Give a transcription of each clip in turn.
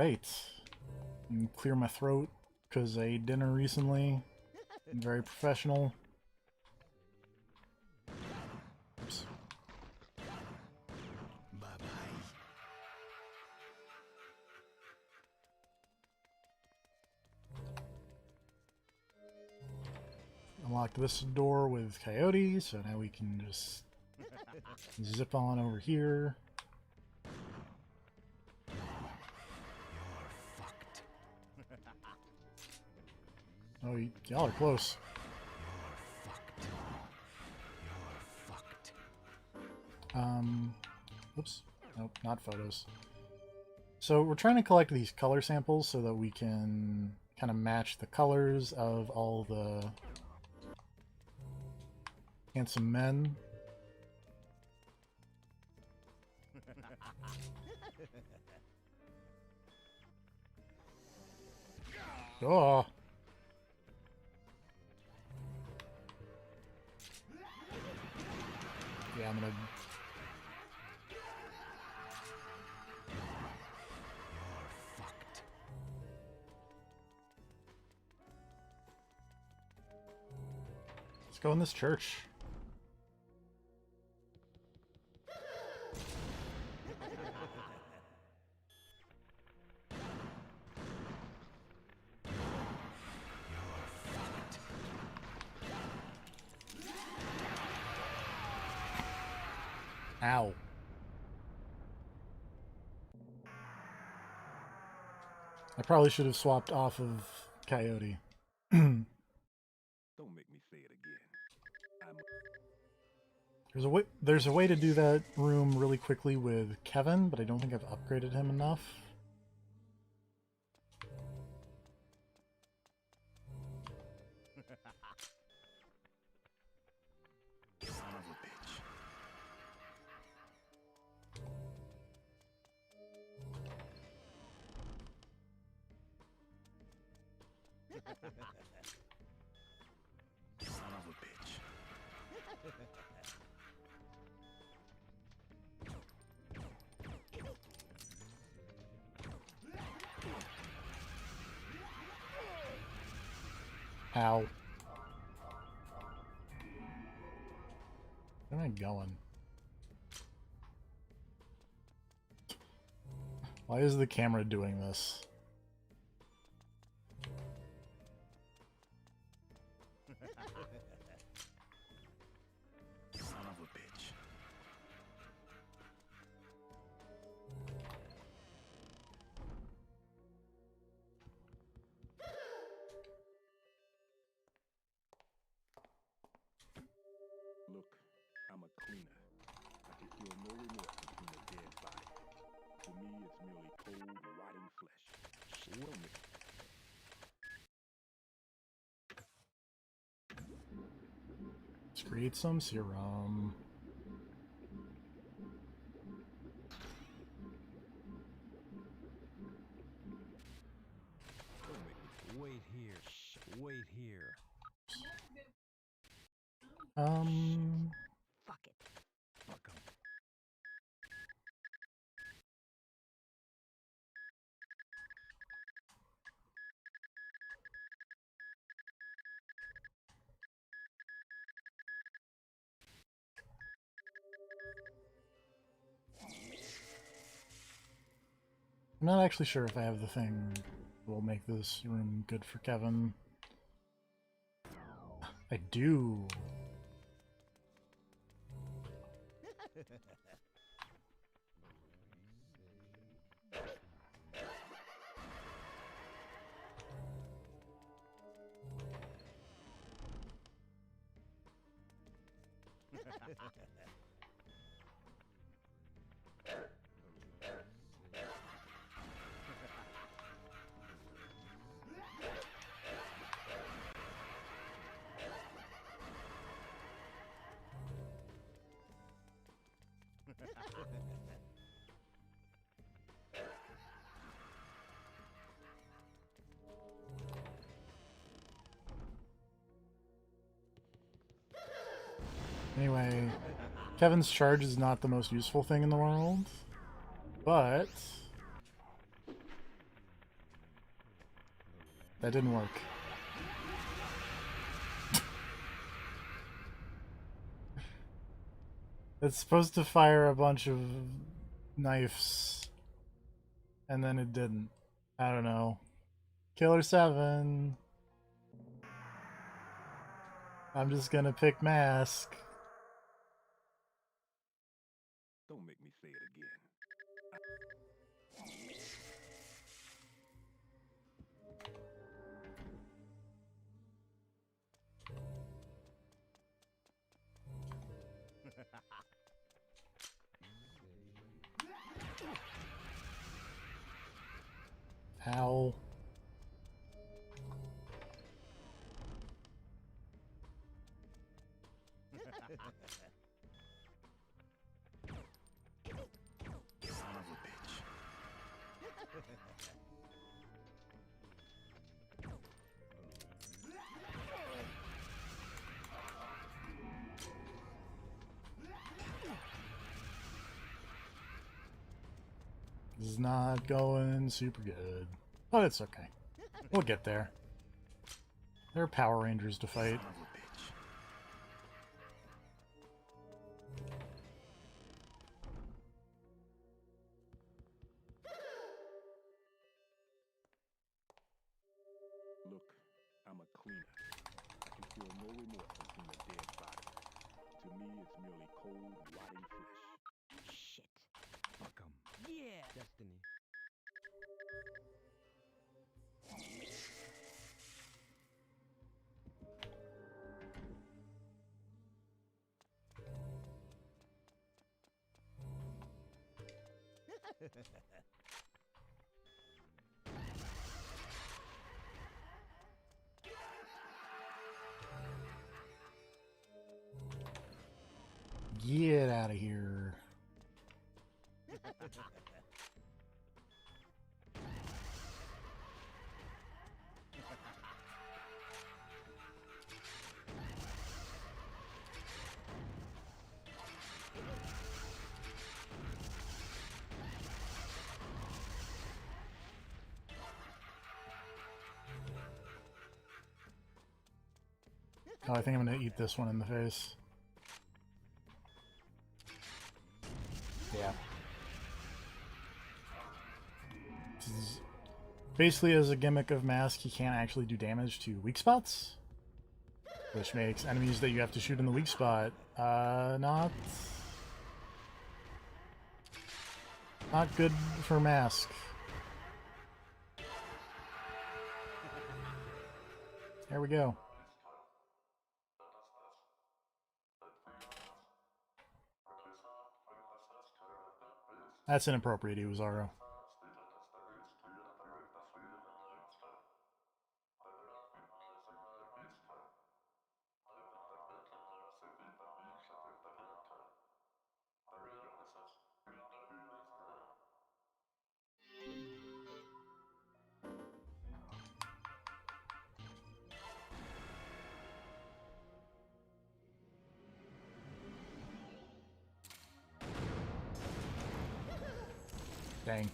Alright. Clear my throat because I ate dinner recently. I'm very professional. Oops. Bye-bye. Unlocked this door with Coyote, so now we can just zip on over here. Oh, y'all are close. Oops. Nope, not photos. So we're trying to collect these color samples so that we can kind of match the colors of all the handsome men. Oh. Yeah, I'm gonna... Let's go in this church. Ow. I probably should have swapped off of Coyote. Don't make me say it again. There's a way to do that room really quickly with Kevin, but I don't think I've upgraded him enough. Son of a bitch. Son of a bitch. Ow. Where am I going? Why is the camera doing this? Son of a bitch. Look, I'm a cleaner. I can feel no remorse between a dead body. To me, it's merely cold, rotting flesh. Don't make Let's create some serum. Wait here. Wait here. Fuck it. Fuck 'em. I'm not actually sure if I have the thing that will make this room good for Kevin. I do. Anyway, Kevin's charge is not the most useful thing in the world, but That didn't work. It's supposed to fire a bunch of knives, and then it didn't. I don't know. Killer7. I'm just gonna pick mask. Don't make me say it again. Ow. Son of a bitch. This is not going super good. But it's okay. We'll get there. There are Power Rangers to fight. Son of a bitch. Look, I'm a cleaner. I can feel no remorse between a dead body. To me, it's merely cold, rotting flesh. Shit. Fuck 'em. Yeah. Destiny. Get out of here. Oh, I think I'm gonna eat this one in the face. Yeah. This is basically, as a gimmick of mask, you can't actually do damage to weak spots, which makes enemies that you have to shoot in the weak spot not good for mask. There we go. That's inappropriate, Iwazaro. Dang.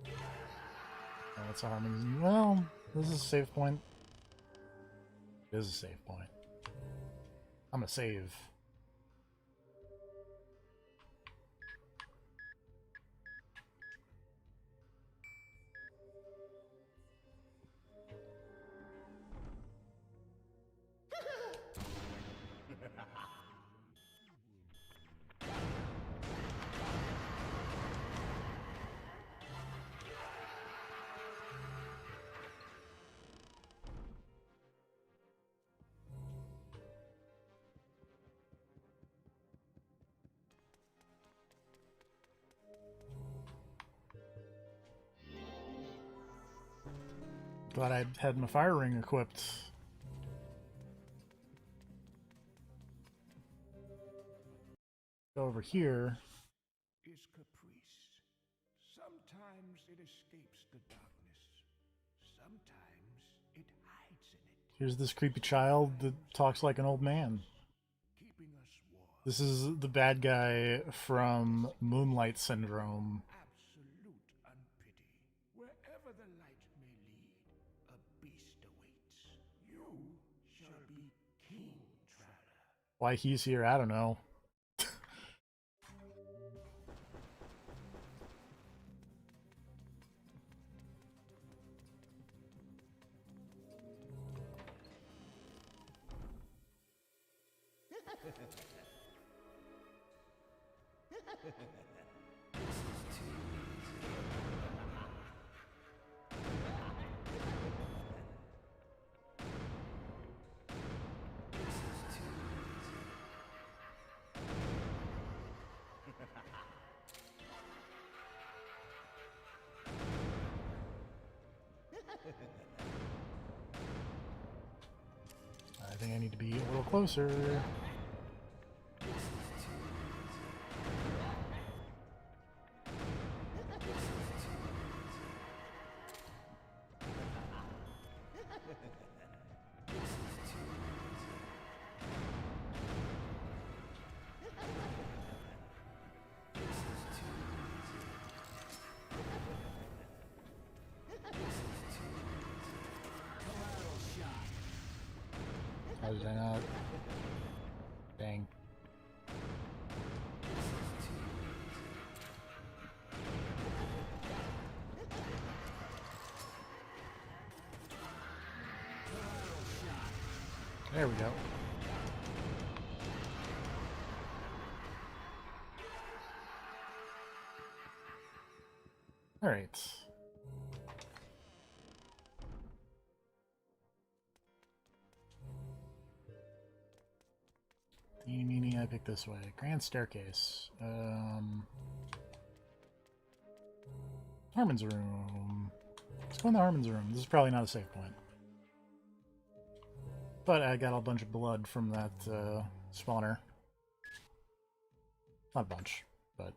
Oh, that's a harmony. Well, this is a save point. It is a save point. I'm gonna save. Glad I had my fire ring equipped. Go over here. Is caprice. Sometimes it escapes the darkness. Sometimes it hides in it, Here's this creepy child that talks like an old man. keeping us warm. This is the bad guy from Moonlight Syndrome. Absolute unpity. Wherever the light may lead, a beast awaits. You shall be king, traveler. Why he's here, I don't know. I think I need to be a little closer. How did I not? Dang. There we go. All right. Eeny, meeny, I pick this way. Grand Staircase. Harmon's room. Let's go in the Harmon's room. This is probably not a safe point. But I got a bunch of blood from that spawner. Not a bunch, but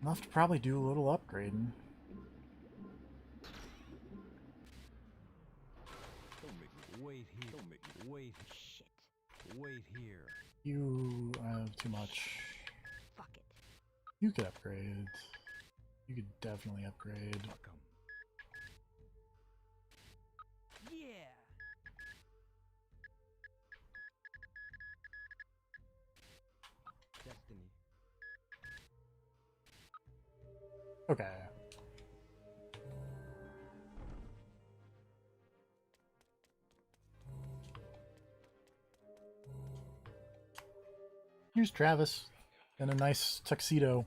enough to probably do a little upgrading. Don't make me wait here. Don't make me wait. Shit. Wait here. You have too much. Fuck it. You could upgrade. You could definitely upgrade. Fuck 'em. Yeah. Destiny. Okay. Here's Travis in a nice tuxedo.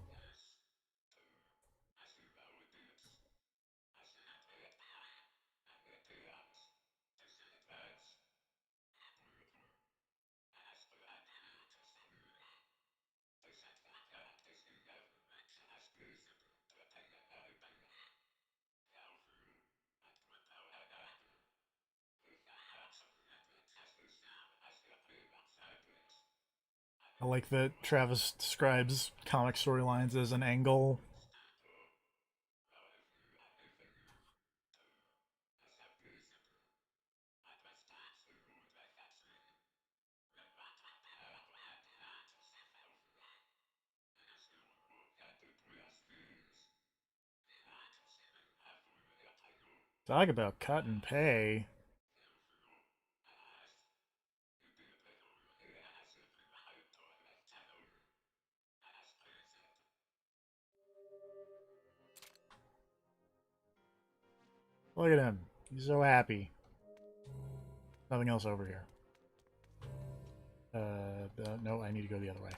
I like that Travis describes comic storylines as an angle. Talk about cut and pay. Look at him. He's so happy. Nothing else over here. No, I need to go the other way.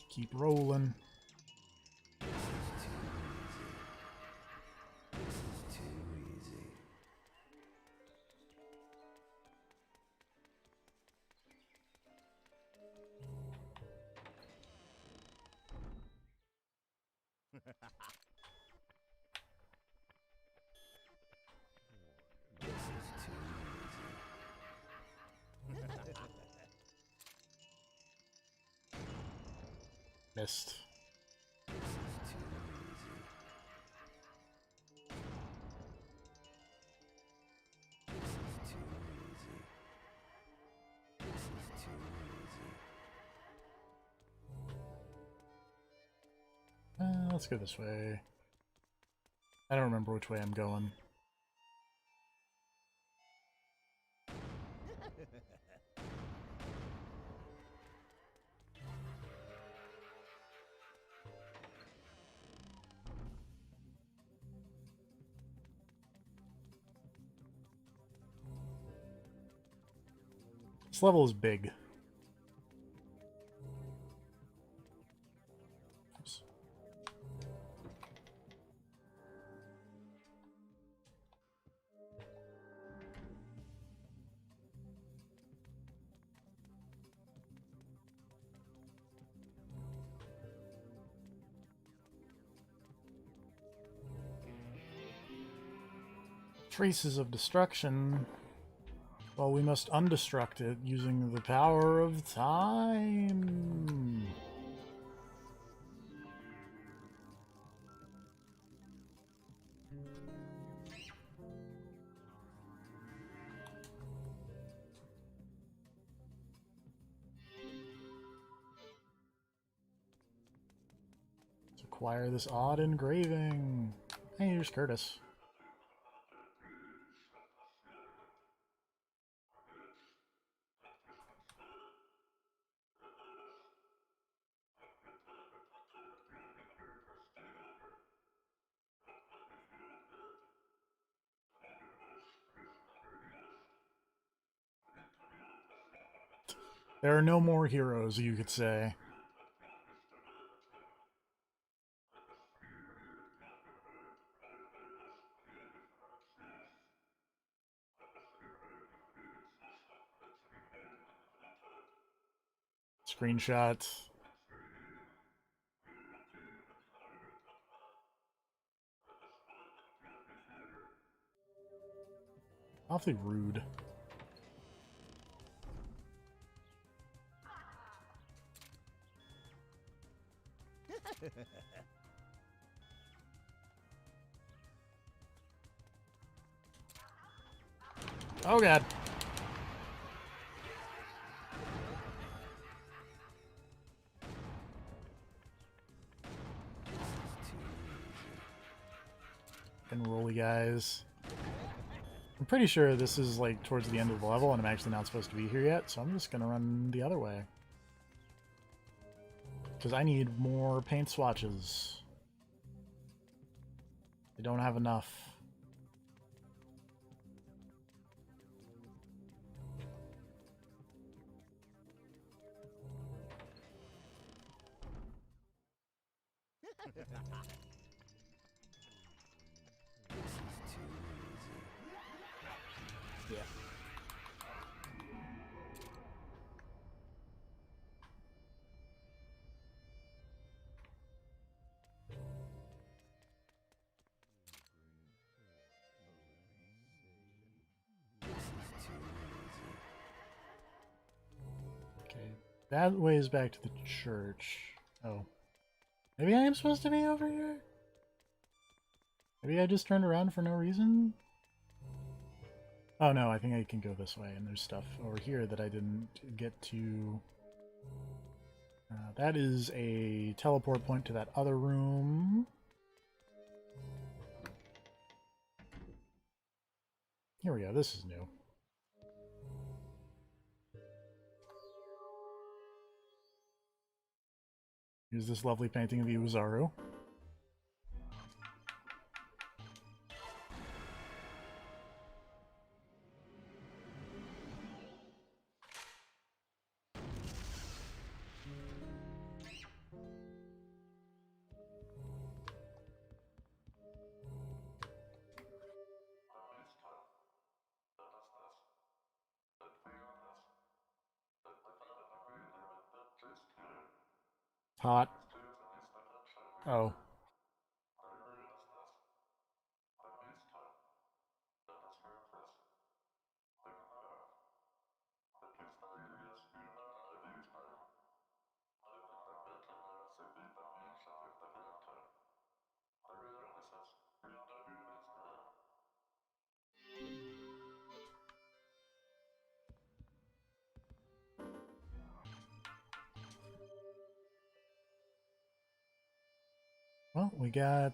Keep rolling. Missed. Let's go this way. I don't remember which way I'm going. This level is big. Oops. Traces of destruction. Well, we must undestruct it using the power of time. Let's acquire this odd engraving. Hey, here's Curtis. There are no more heroes, you could say. Screenshot. Awfully rude. Oh god. And rolly guys. I'm pretty sure this is like towards the end of the level and I'm actually not supposed to be here yet, so I'm just gonna run the other way. Because I need more paint swatches. I don't have enough. Yeah. Okay, that way is back to the church. Oh. Maybe I am supposed to be over here? Maybe I just turned around for no reason? Oh no, I think I can go this way, and there's stuff over here that I didn't get to. That is a teleport point to that other room. Here we go, this is new. Here's this lovely painting of Iwazaru. Hot. Oh. Well, we got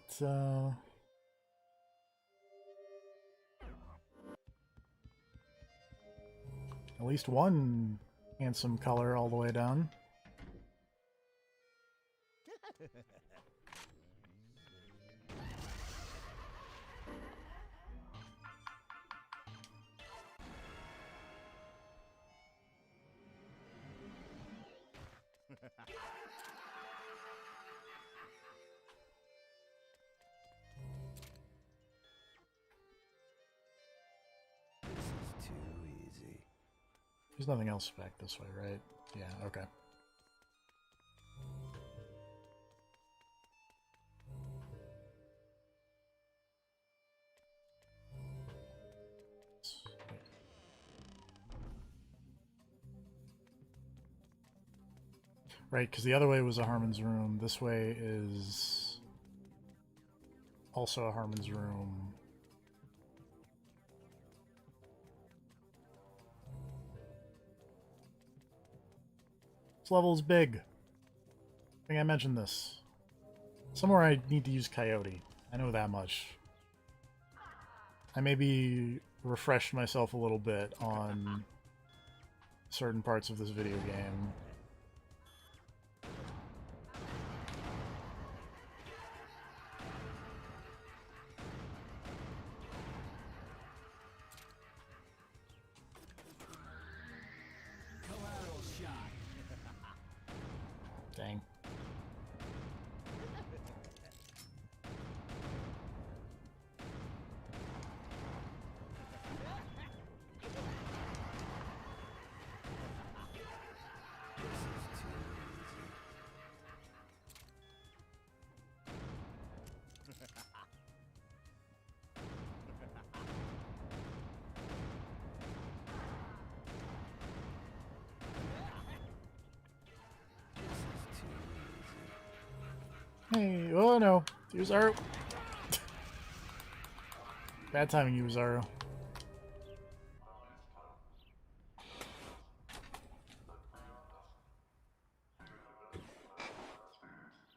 at least one handsome color all the way down. This is too easy. There's nothing else back this way, right? Yeah, okay. Right, because the other way was a Harmon's room. This way is also a Harmon's room. This level is big. I think I mentioned this. Somewhere I need to use Coyote. I know that much. I maybe refreshed myself a little bit on certain parts of this video game. Collateral shot. Dang. Hey, oh no, Uzaru. Bad timing, Uzaru.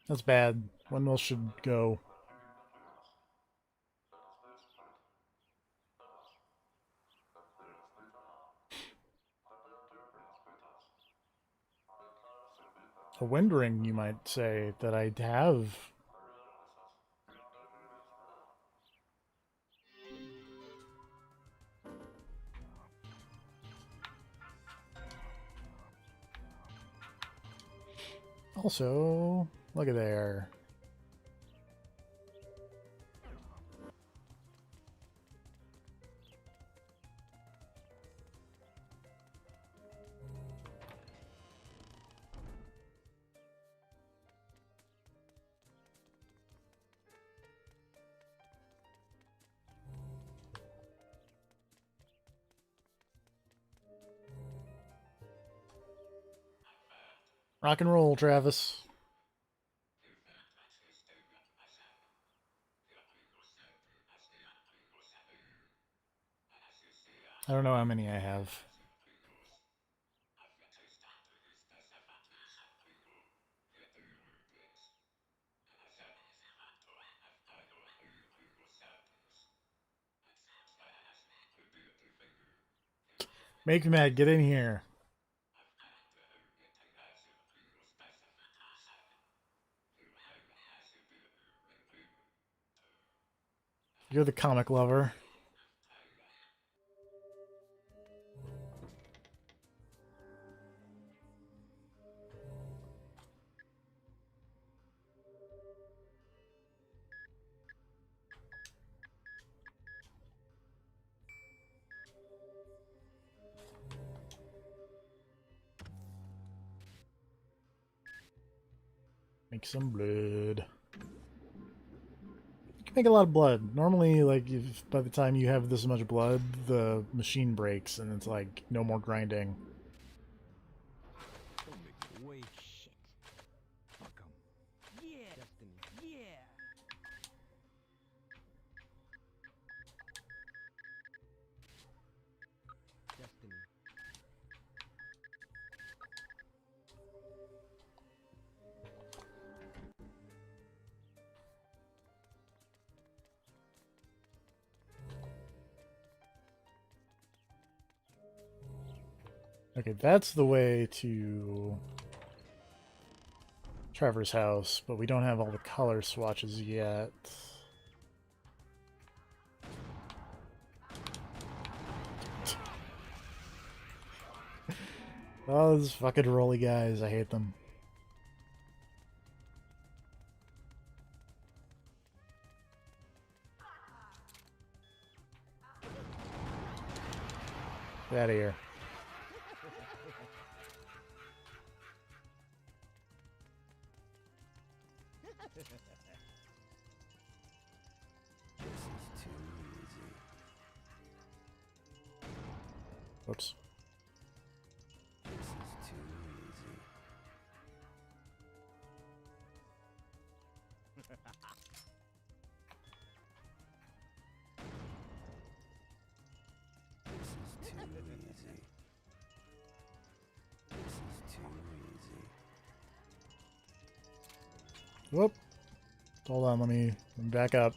That's bad. Windmill should go. A wind ring, you might say, that I have. Also, look at there. Rock and roll, Travis. I don't know how many I have. Make me mad, get in here. You're the comic lover. Make some blood. You can make a lot of blood. Normally, like, if by the time you have this much blood, the machine breaks and it's like no more grinding. Don't make me wait. Shit. Fuck 'em. Yeah. Destiny. Yeah. Destiny. Okay, that's the way to Trevor's house, but we don't have all the color swatches yet. Oh, those fucking rolly guys, I hate them. Get out of here. Oops. Whoop. Hold on, let me back up.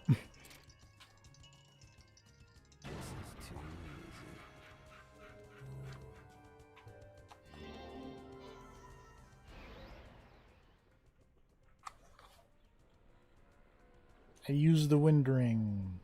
I used the wind ring.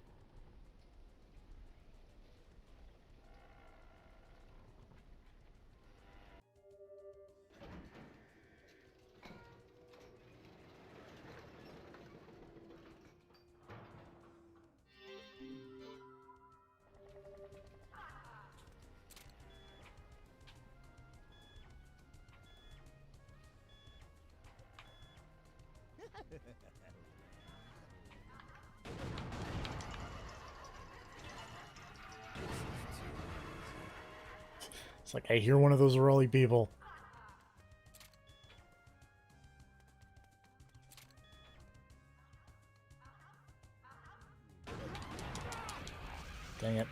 It's like I hear one of those rolly people. Dang it.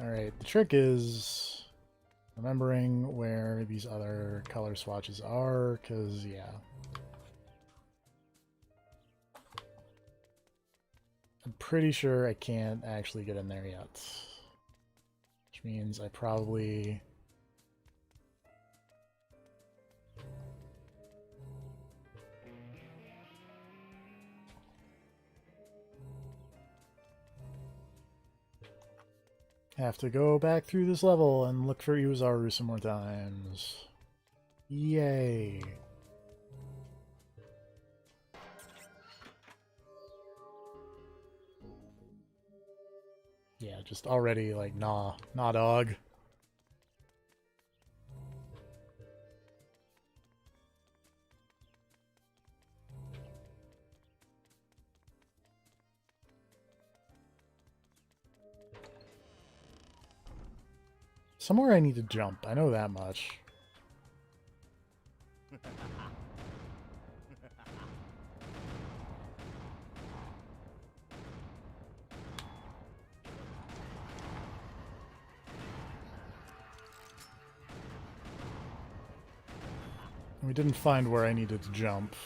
Alright, the trick is remembering where these other color swatches are, because, yeah. I'm pretty sure I can't actually get in there yet. Which means I probably... have to go back through this level and look for Uzaru some more times. Yay. Yeah, just already like, nah dog. Somewhere I need to jump, I know that much. We didn't find where I needed to jump.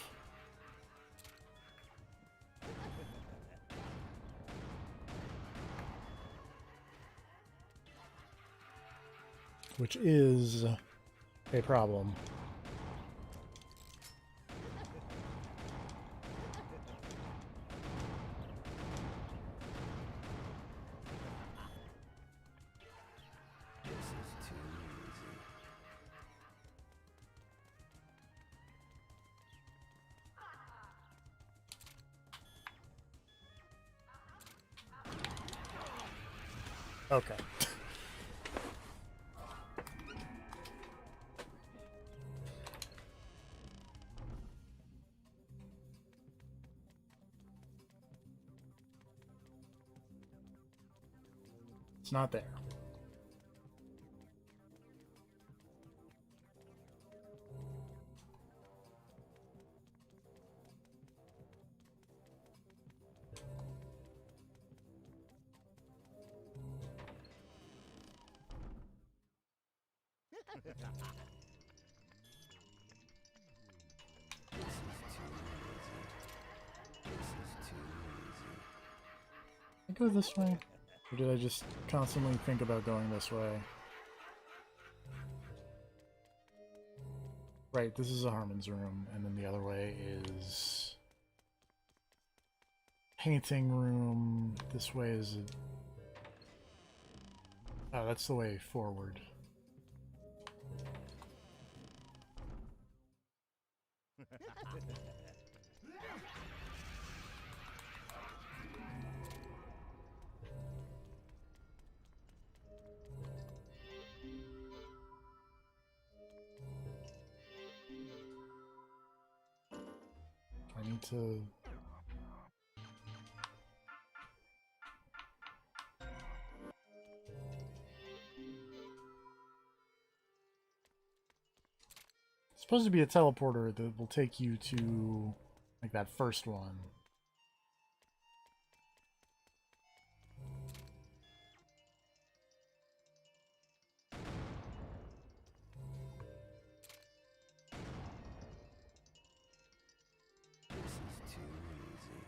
Which is a problem. Okay. It's not there. go this way? Or did I just constantly think about going this way? Right, this is a Harmon's room, and then the other way is painting room. This way is a... Oh, that's the way forward. I need to... It's supposed to be a teleporter that will take you to, like, that first one. This is too easy.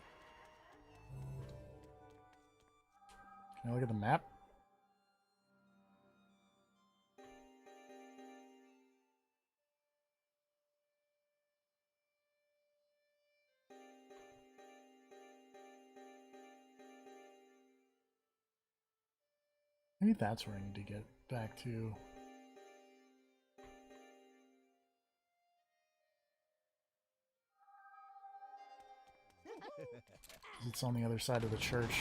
Can I look at the map? Maybe that's where I need to get back to. It's on the other side of the church.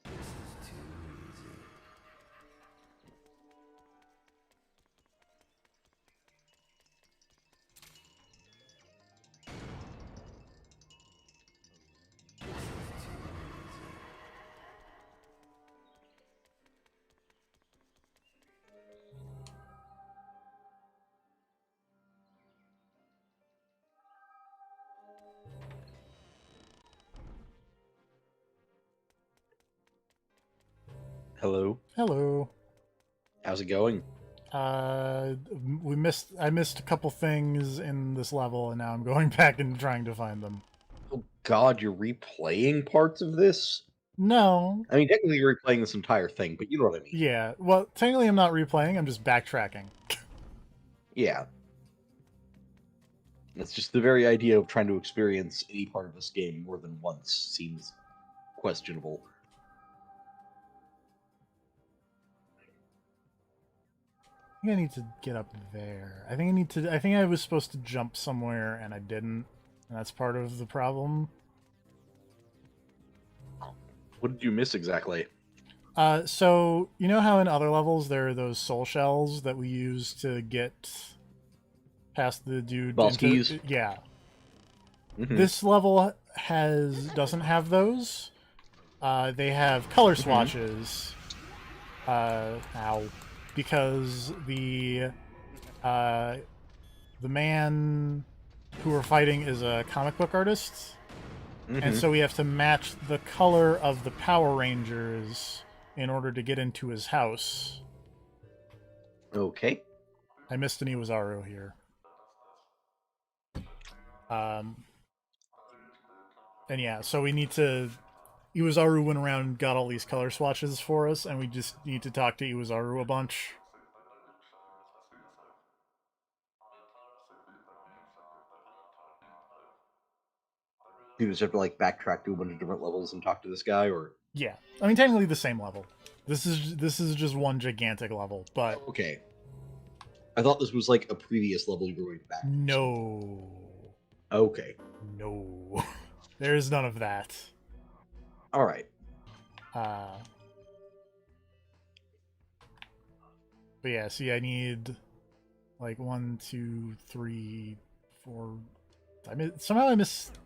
This is too easy. Hello. Hello. How's it going? I missed a couple things in this level, and now I'm going back and trying to find them. Oh God, you're replaying parts of this? No. I mean, technically you're replaying this entire thing, but you know what I mean. Yeah. Well, technically I'm not replaying, I'm just backtracking. Yeah. It's just the very idea of trying to experience any part of this game more than once seems questionable. I think I need to get up there. I think I was supposed to jump somewhere and I didn't. And that's part of the problem. What did you miss exactly? So you know how in other levels there are those soul shells that we use to get past the dude Boss into... keys? Yeah. Mhm. This level doesn't have those. They have color swatches. Ow. Because the man who we're fighting is a comic book artist, and Mhm. so we have to match the color of the Power Rangers in order to get into his house. Okay. I missed an Iwazaru here. And yeah, so we need to... Iwazaru went around and got all these color swatches for us, and we just need to talk to Iwazaru a bunch. You just have to like backtrack to a bunch of different levels and talk to this guy, or Yeah, I mean technically the same level. This is just one gigantic level, but okay. I thought this was like a previous level you were going back. no, Okay. no, there is none of that. All right. But yeah, see, I need like 1, 2, 3, 4. Somehow I missed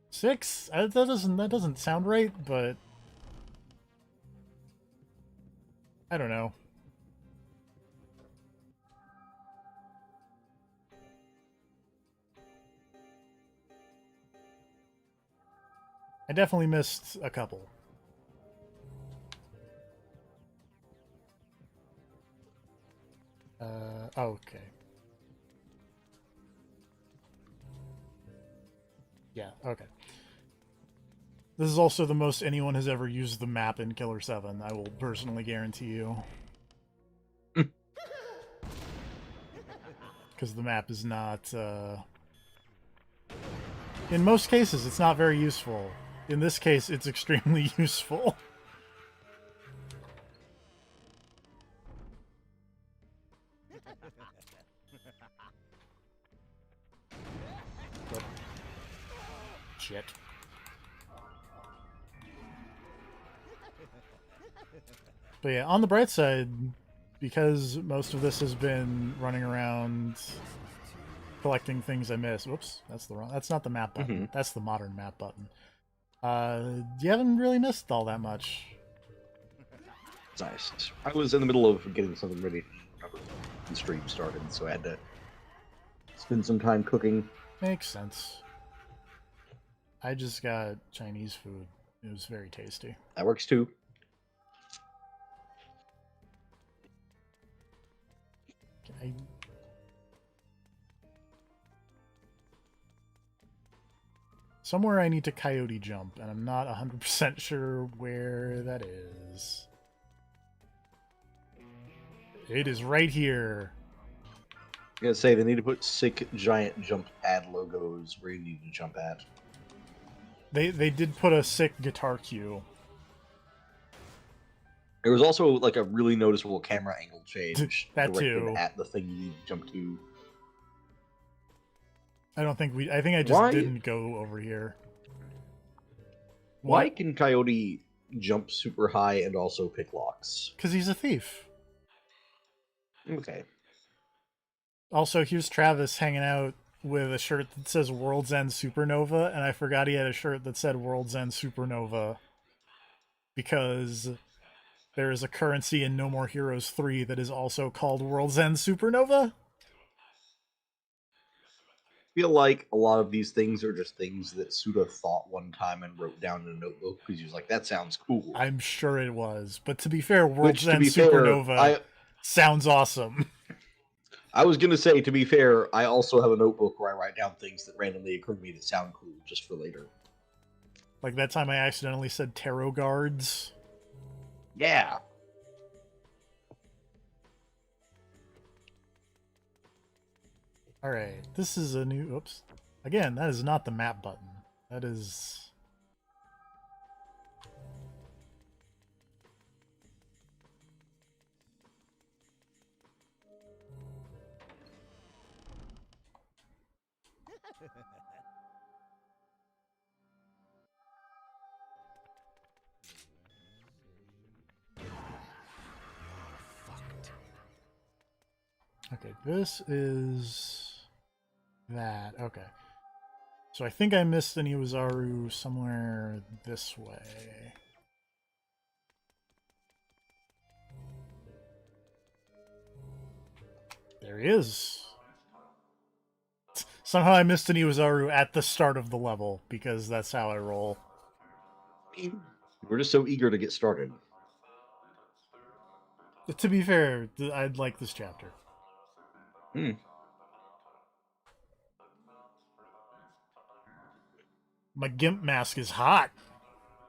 6. That doesn't sound right, but I don't know. I definitely missed a couple. Okay. Yeah, okay. This is also the most anyone has ever used the map in Killer 7, I will personally guarantee you. Because the map is not, in most cases, it's not very useful. In this case, it's extremely useful. But... Shit. But yeah, on the bright side, because most of this has been running around collecting things I missed. Whoops, that's not the map button. That's the modern map button. You haven't really missed all that much. Nice. I was in the middle of getting something ready whenever the stream started, so I had to spend some time cooking. Makes sense. I just got Chinese food. It was very tasty. That works too. Somewhere I need to coyote jump, and I'm not 100% sure where that is. It is right here. I gotta say, they need to put sick giant jump pad logos where you need to jump at. They did put a sick guitar cue. There was also like a really noticeable camera angle change That directed too. at the thing you need to jump to. I think I just didn't go over here. Why can Coyote jump super high and also pick locks? Because he's a thief. Okay. Also, here's Travis hanging out with a shirt that says World's End Supernova, and I forgot he had a shirt that said World's End Supernova. Because there is a currency in No More Heroes 3 that is also called World's End Supernova. I feel like a lot of these things are just things that Suda thought one time and wrote down in a notebook because he was like, that sounds cool. I'm sure it was. But to be fair, World's End Supernova sounds awesome. I was going to say, to be fair, I also have a notebook where I write down things that randomly occur to me that sound cool just for later. Like that time I accidentally said tarot guards. Yeah. Alright, this is a new... Oops. Again, that is not the map button. That is... Okay, this is... that. Okay. So I think I missed an Iwazaru somewhere this way. There he is. Somehow I missed an Iwazaru at the start of the level, because that's how I roll. We're just so eager to get started. To be fair, I'd like this chapter. My gimp mask is hot.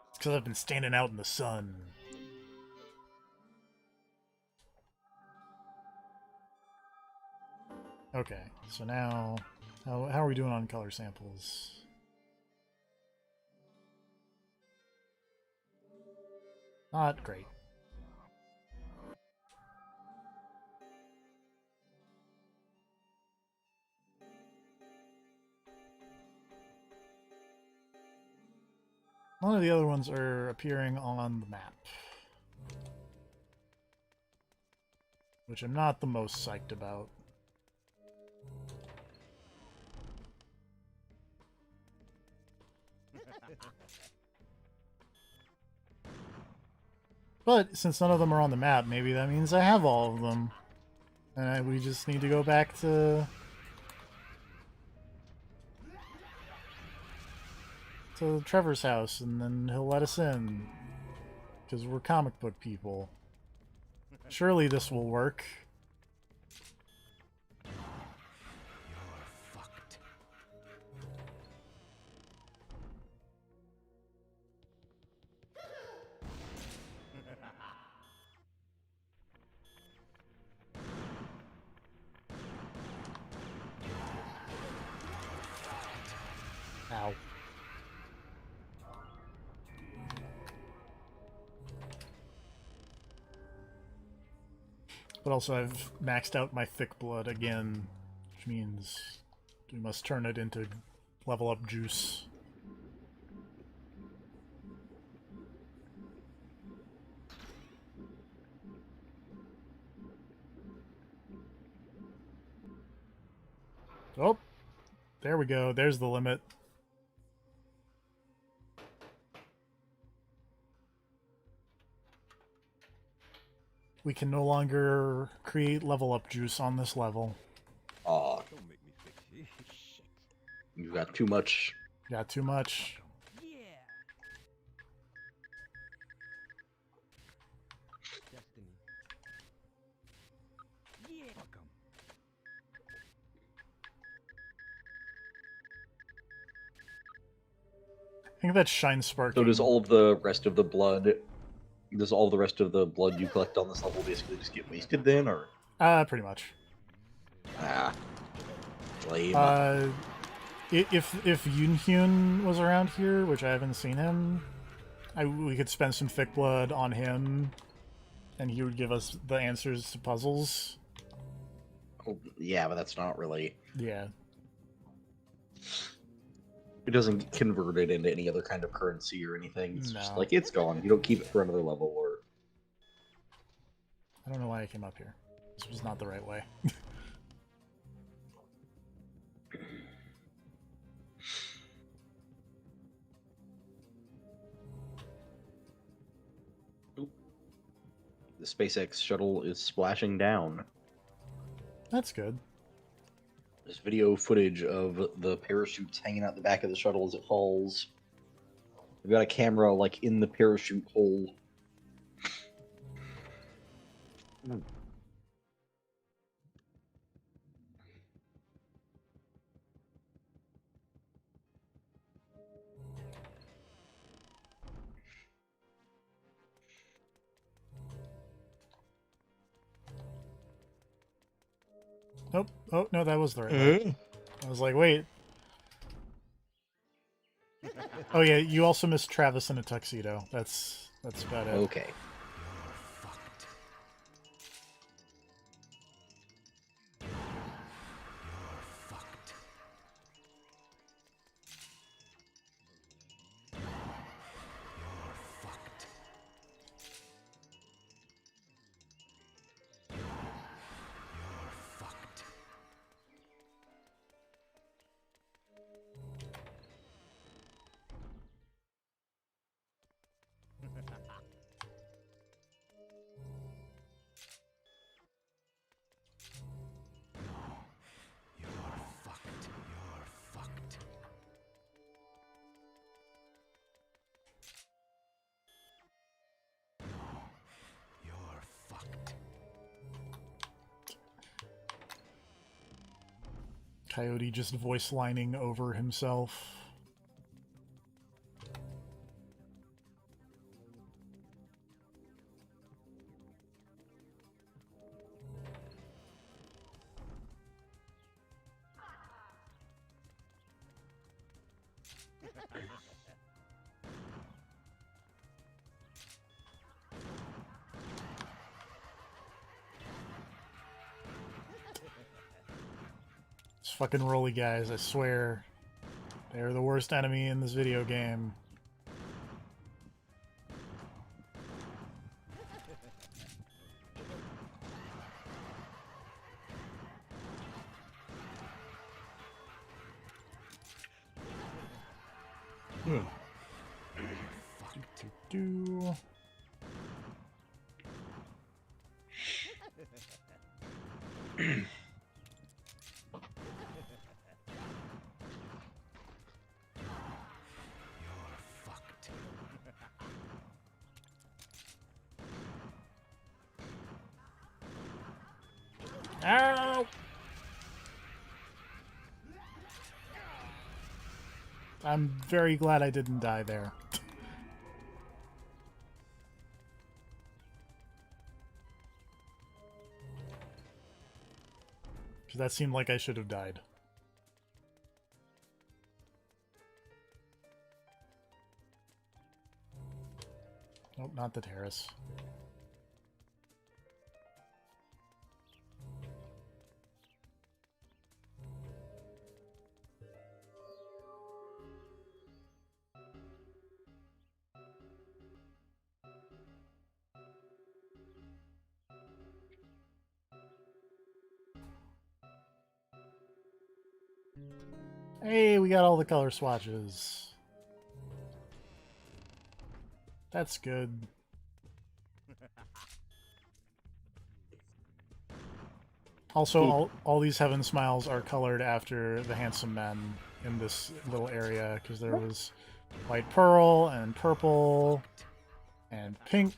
It's because I've been standing out in the sun. Okay, so now, how are we doing on color samples? Not great. None of the other ones are appearing on the map. Which I'm not the most psyched about. But since none of them are on the map, maybe that means I have all of them. And we just need to go back to Trevor's house, and then he'll let us in. Because we're comic book people. Surely this will work. Ow. But also I've maxed out my thick blood again, which means we must turn it into level up juice. Oh, there we go. There's the limit. We can no longer create level up juice on this level. Aw, Don't make me fix it. Shit. you've got too much. Got too much. Yeah. Destiny. Yeah. Fuck 'em. I think that's Shine Sparking. So does all of the rest of the blood? Does all the rest of the blood you collect on this level basically just get wasted then, or Pretty much. lame? If Yunhyun was around here, which I haven't seen him, we could spend some thick blood on him, and he would give us the answers to puzzles. Oh, yeah, but that's not really. Yeah. It doesn't get converted into any other kind of currency or anything. It's just No. like it's gone. You don't keep it for another level, or I don't know why I came up here. This was not the right way. the SpaceX shuttle is splashing down. That's good. There's video footage of the parachutes hanging out the back of the shuttle as it falls. They've got a camera like in the parachute hole. Nope. Oh, no, that was the right way. I was like, wait. Oh yeah, you also missed Travis in a tuxedo. That's about it. Okay. Coyote just voice lining over himself. These fucking rolly guys, I swear. They're the worst enemy in this video game. Do. Ow! I'm very glad I didn't die there. Because that seemed like I should have died. not the terrace. Hey, we got all the color swatches. That's good. Also, all these heaven smiles are colored after the handsome men in this little area, because there was white pearl and purple and pink.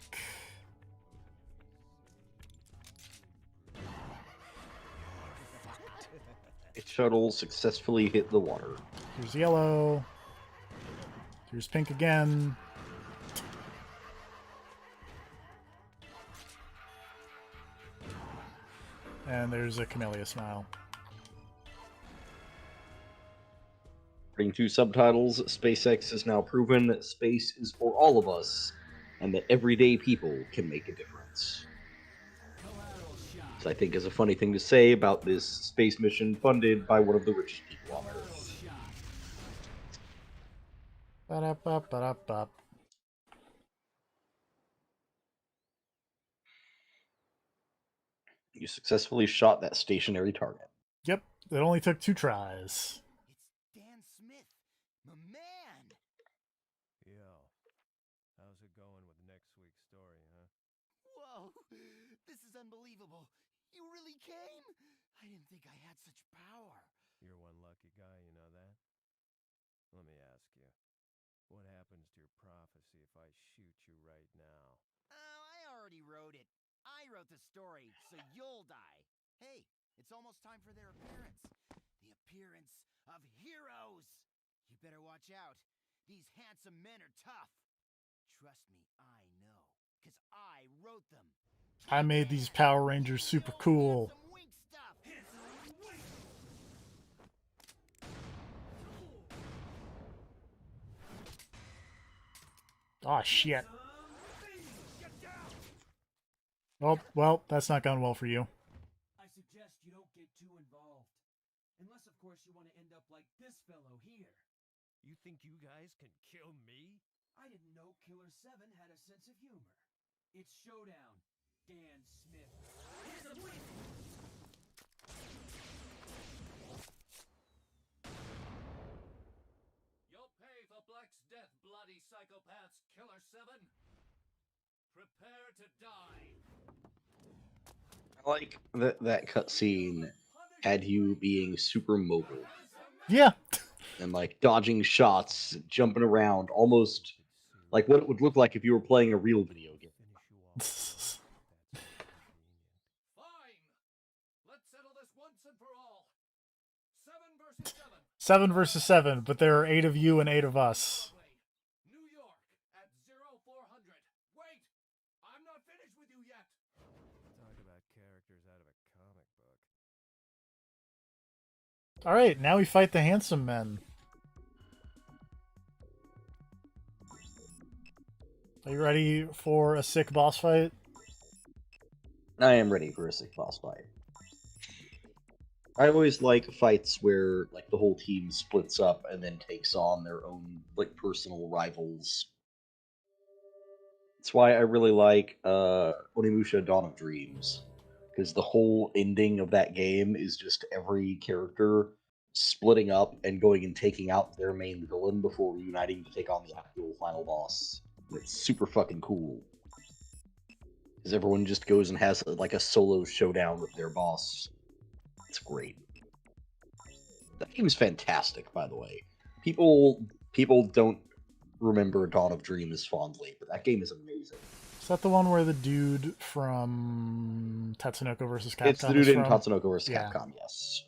Shuttle successfully hit the water. Here's yellow. Here's pink again. And there's a camellia smile. According to subtitles, SpaceX has now proven that space is for all of us, and that everyday people can make a difference. Which I think is a funny thing to say about this space mission funded by one of the richest people on Earth. Ba-da-ba-ba-da-ba. You successfully shot that stationary target. Yep, it only took 2 tries. It's Dan Smith, my man. Yo, how's it going with next week's story, huh? Whoa, this is unbelievable. You really came? I didn't think I had such power. You're one lucky guy, you know that? Let me ask you, what happens to your prophecy if I shoot you right now? Oh, I already wrote it. I wrote the story, so you'll die. Hey, it's almost time for their appearance. The appearance of heroes. You better watch out. These handsome men are tough. Trust me, I know, because I wrote them. I made these Power Rangers super cool. Handsome wink stuff. Aw, shit. Oh, well, that's not gone well for you. I suggest you don't get too involved. Unless, of course, you want to end up like this fellow here. You think you guys can kill me? I didn't know Killer7 had a sense of humor. It's showdown, Dan Smith. You'll pay for Black's death, bloody psychopaths, Killer7. Prepare to die. I like that cutscene had you being super mobile Yeah. and like dodging shots, jumping around, almost like what it would look like if you were playing a real video game. Finish you off. Fine. Let's settle this once and for all. 7 versus 7. 7 versus 7, but there are 8 of you and 8 of us. New York at 0400. Wait! I'm not finished with you yet. Talk about characters out of a comic book. Alright, now we fight the handsome men. Are you ready for a sick boss fight? I am ready for a sick boss fight. I always like fights where like the whole team splits up and then takes on their own like personal rivals. That's why I really like Onimusha Dawn of Dreams, because the whole ending of that game is just every character splitting up and going and taking out their main villain before reuniting to take on the actual final boss. It's super fucking cool. Because everyone just goes and has like a solo showdown with their boss. It's great. That game is fantastic, by the way. People don't remember Dawn of Dreams fondly, but that game is amazing. Is that the one where the dude from Tatsunoko vs. Capcom It's the dude is in from? Tatsunoko vs. Yeah. Capcom, yes.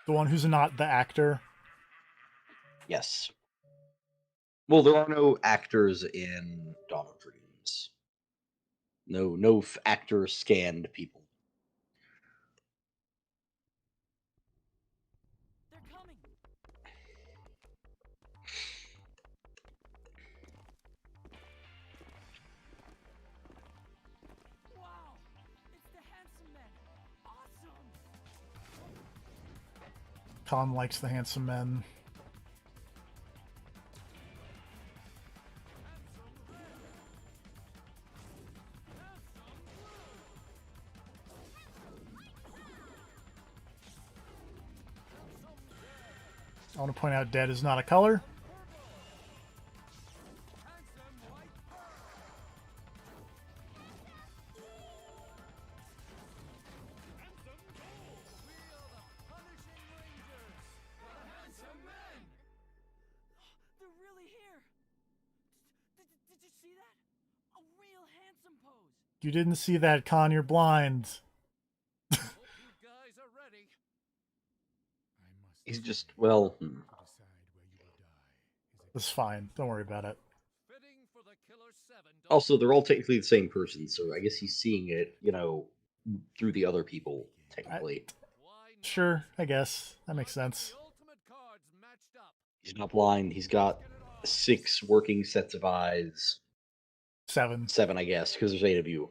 The one who's not the actor? Yes. Well, there are no actors in Dawn of Dreams. No actor scanned people. They're coming. Con likes the handsome men. I want to point out dead is not a color. They're really here. Did you see that? A real handsome pose. You didn't see that, Con. You're blind. Hope you guys are ready. He's just, well, It's fine. Don't worry about it. Fitting for the Killer 7. also, they're all technically the same person, so I guess he's seeing it, through the other people, technically. Why not? Sure, I guess. That makes sense. The ultimate cards matched up. He's not blind. He's got 6 working sets of eyes. 7. 7, I guess, because there's 8 of you.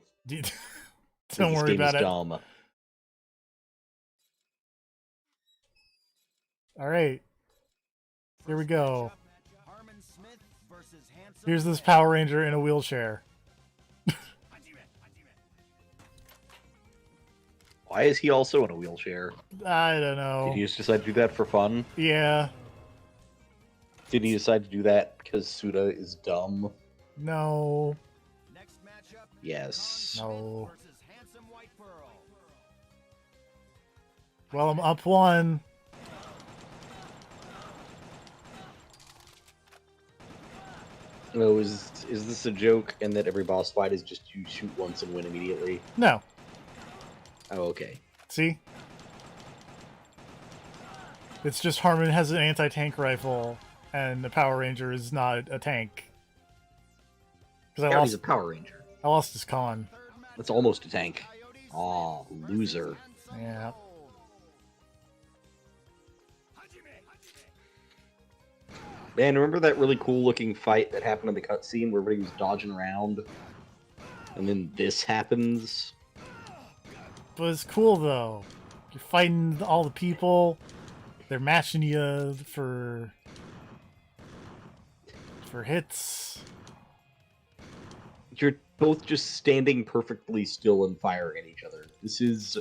Don't worry about it. Dumb. All right. Here we go. Here's this Power Ranger in a wheelchair. Why is he also in a wheelchair? I don't know. Did he just decide to do that for fun? Yeah. Did he decide to do that because Suda is dumb? No. Yes. No. Well, I'm up 1. No, is this a joke and that every boss fight is just you shoot once and win immediately? No. Oh, okay. See? It's just Harmon has an anti-tank rifle, and the Power Ranger is not a tank. Because Yeah, he's a Power Ranger. I lost his Con. That's almost a tank. Aw, loser. Yeah. Man, remember that really cool looking fight that happened in the cutscene where everybody was dodging around? And then this happens? But it's cool, though. You're fighting all the people. They're matching you for hits. You're both just standing perfectly still and firing at each other. This is...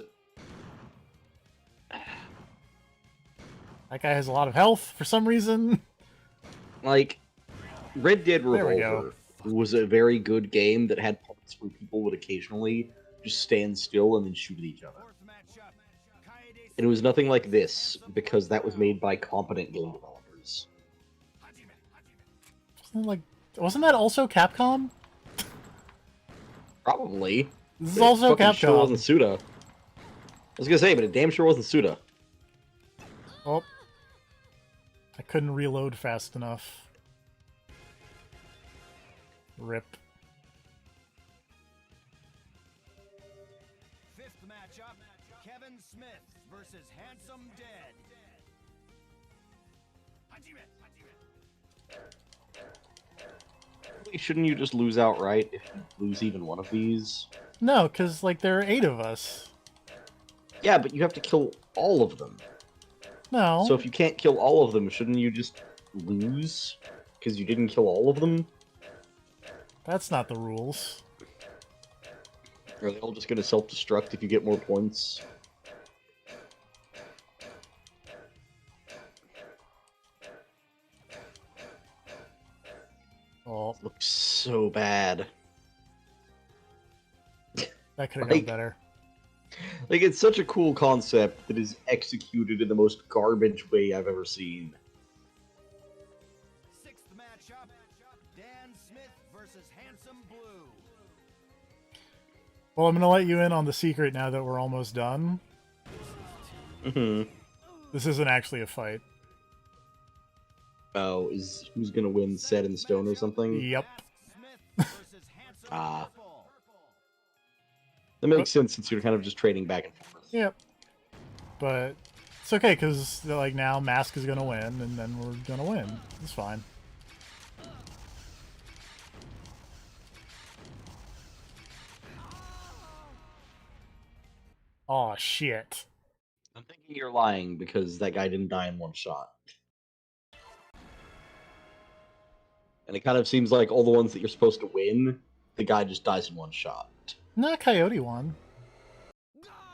That guy has a lot of health for some reason. Like, Red Dead There we Revolver was a very good game that had parts where people would occasionally just stand still and then shoot at each other. And it was nothing like this, because that was made by competent game developers. Wasn't that also Capcom? Probably. This is But it also fucking sure Capcom. wasn't Suda. I was gonna say, but it damn sure wasn't Suda. Oh. I couldn't reload fast enough. Rip. Fifth matchup, Kevin Smith versus Handsome Dead. Shouldn't you just lose outright if you lose even one of these? No, because, like, there are 8 of us. Yeah, but you have to kill all of them. No. So if you can't kill all of them, shouldn't you just lose? Because you didn't kill all of them? That's not the rules. Are they all just going to self-destruct if you get more points? Oh, Looks so bad. that could have Like- gone better. Like, it's such a cool concept that is executed in the most garbage way I've ever seen. Sixth matchup, Dan Smith versus Handsome Blue. Well, I'm going to let you in on the secret now that we're almost done. Mm-hmm. This isn't actually a fight. Oh, is who's gonna win set in stone or something? Yep. Smith versus Handsome Ah. Purple. That makes sense since you're kind of just trading back and forth. Yep. But it's okay, because, like, now Mask is going to win, and then we're going to win. It's fine. Aw, shit. I'm thinking you're lying because that guy didn't die in one shot. And it kind of seems like all the ones that you're supposed to win, the guy just dies in one shot. No, Coyote won.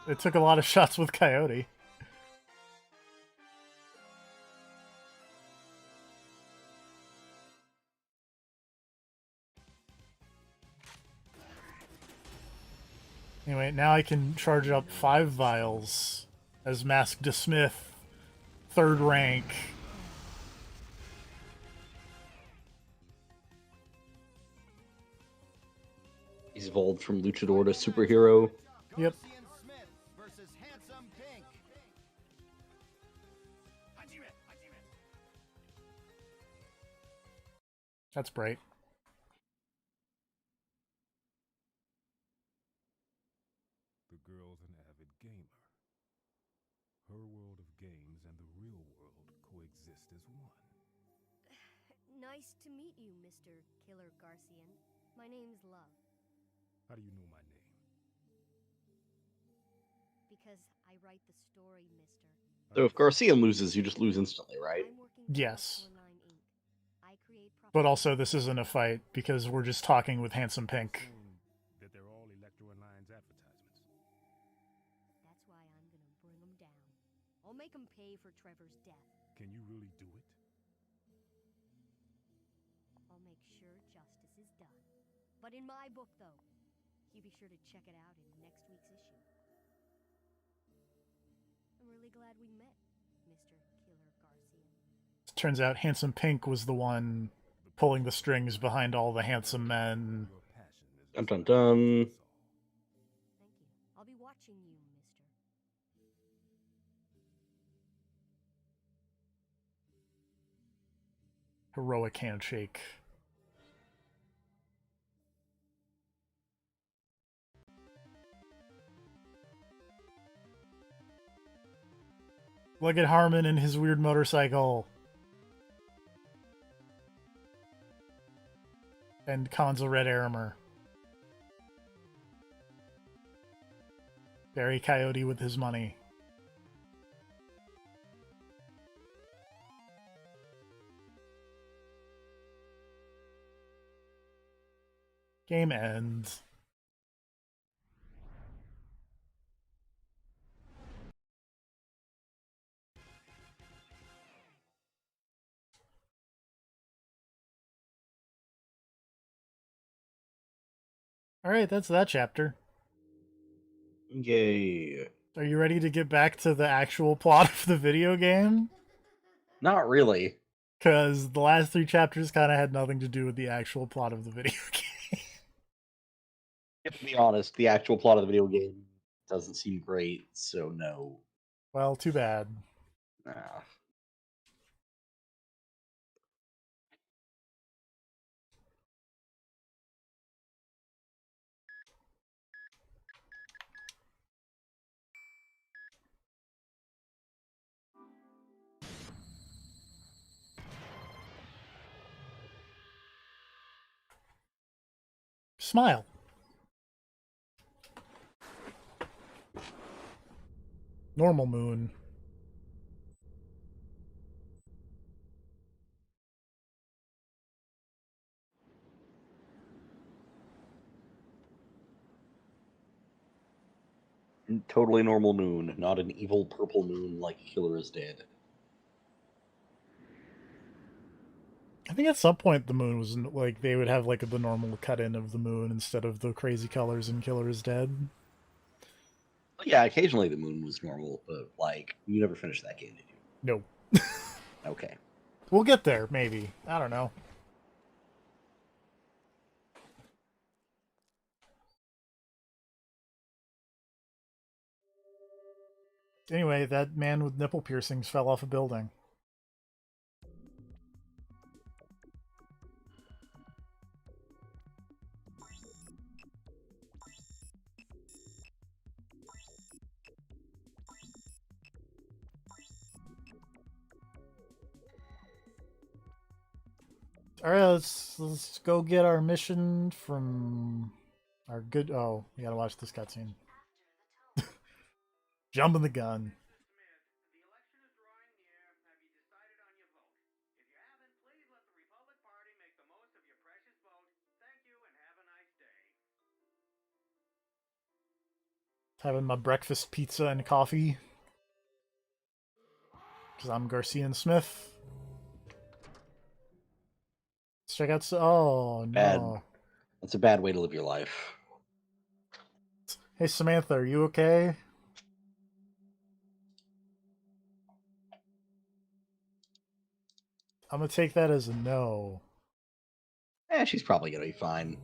It took a lot of shots with Coyote. Anyway, now I can charge up 5 vials as Mask to Smith, 3rd rank. He's evolved from luchador to superhero. Yep. Smith versus Handsome Pink. That's bright. The girl's an avid gamer. Her world of games and the real world coexist as one. Nice to meet you, Mr. Killer Garcian. My name's Love. How do you know my name? Because I write the story, mister. So if Garcian loses, you just lose instantly, right? I'm working for Yes. Line Inc. I create But also, this isn't a fight because we're just talking with Handsome Pink. Assume that they're all Electro Alliance advertisements. That's why I'm gonna bring them down. I'll make them pay for Trevor's death. Can you really do it? I'll make sure justice is done. But in my book, though, you be sure to check it out in next week's issue. I'm really glad we met, Mr. Killer Garcian. Turns out Handsome Pink was the one pulling the strings behind all the handsome men. Your passion is Dun dun what dun. unites us all. Thank you. I'll be watching you, mister. Heroic handshake. Look at Harmon and his weird motorcycle. And Khan's red armor. Barry Coyote with his money. Game ends. Alright, that's that chapter. Yay. Are you ready to get back to the actual plot of the video game? Not really. Because the last 3 chapters kind of had nothing to do with the actual plot of the video game. To be honest, the actual plot of the video game doesn't seem great, so no. Well, too bad. Nah. Smile. Normal moon. Totally normal moon, not an evil purple moon like Killer is dead. I think at some point the moon was like they would have like the normal cut in of the moon instead of the crazy colors in Killer is Dead. Yeah, occasionally the moon was normal, but like you never finished that game, did you? No. Okay. We'll get there, maybe. I don't know. Anyway, that man with nipple piercings fell off a building. Alright, let's go get our mission from our good... Oh, you gotta watch this cutscene. Jumping the gun. Having my breakfast pizza and coffee. Because I'm Garcia and Smith. Let's check out. Oh, Bad. no. That's a bad way to live your life. Hey, Samantha, are you okay? I'm gonna take that as a no. She's probably gonna be fine.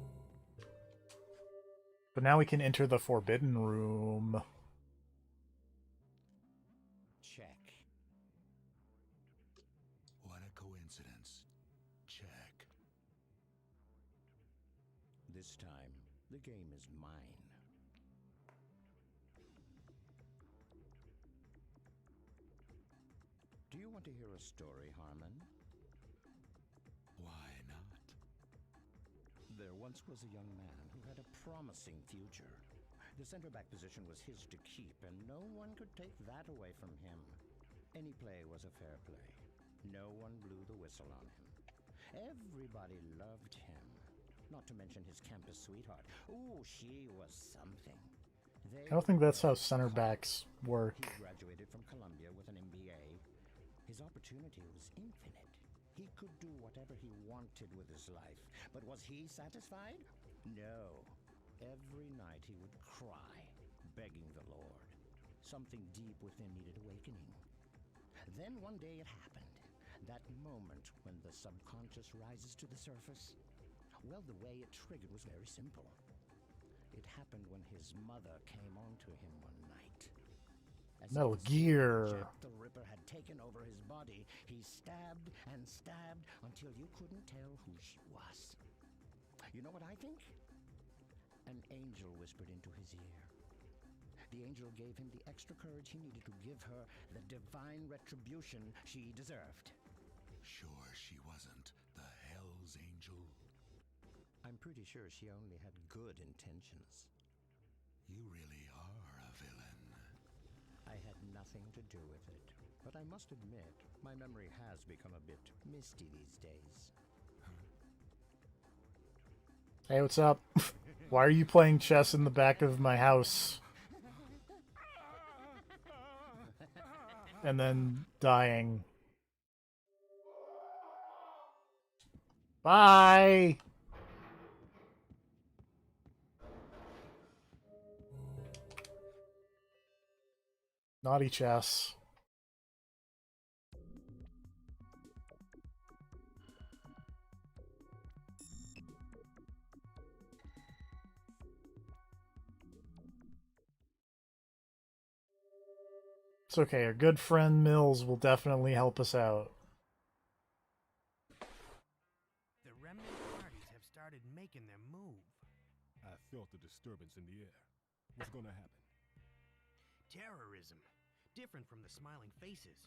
But now we can enter the Forbidden Room. Check. What a coincidence. Check. This time, the game is mine. Do you want to hear a story, Harmon? Why not? There once was a young man who had a promising future. The center back position was his to keep, and no one could take that away from him. Any play was a fair play. No one blew the whistle on him. Everybody loved him. Not to mention his campus sweetheart. Ooh, she was something. I don't think that's how center backs work. He graduated from Columbia with an MBA. His opportunity was infinite. He could do whatever he wanted with his life. But was he satisfied? No. Every night he would cry, begging the Lord. Something deep within needed awakening. Then one day it happened. That moment when the subconscious rises to the surface. Well, the way it triggered was very simple. It happened when his mother came on to him one night. As Metal if Gear. Jack the Ripper had taken over his body, he stabbed and stabbed until you couldn't tell who she was. You know what I think? An angel whispered into his ear. The angel gave him the extra courage he needed to give her the divine retribution she deserved. Sure she wasn't the Hell's Angel? I'm pretty sure she only had good intentions. You really are a villain. I had nothing to do with it, but I must admit, my memory has become a bit misty these days. Hey, what's up? Why are you playing chess in the back of my house? And then dying. Bye! Naughty chess. It's okay, our good friend Mills will definitely help us out. The remnant parties have started making their move. I felt a disturbance in the air. What's gonna happen? Terrorism. Different from the smiling faces.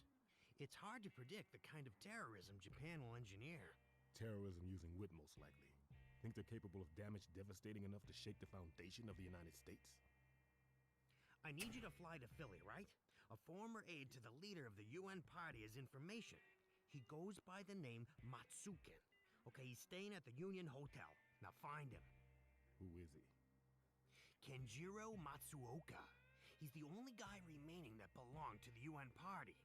It's hard to predict the kind of terrorism Japan will engineer. Terrorism using wit, most likely. Think they're capable of damage devastating enough to shake the foundation of the United States? I need you to fly to Philly, right? A former aide to the leader of the UN party is information. He goes by the name Matsuken. Okay, he's staying at the Union Hotel. Now find him. Who is he? Kenjiro Matsuoka. He's the only guy remaining that belonged to the UN party.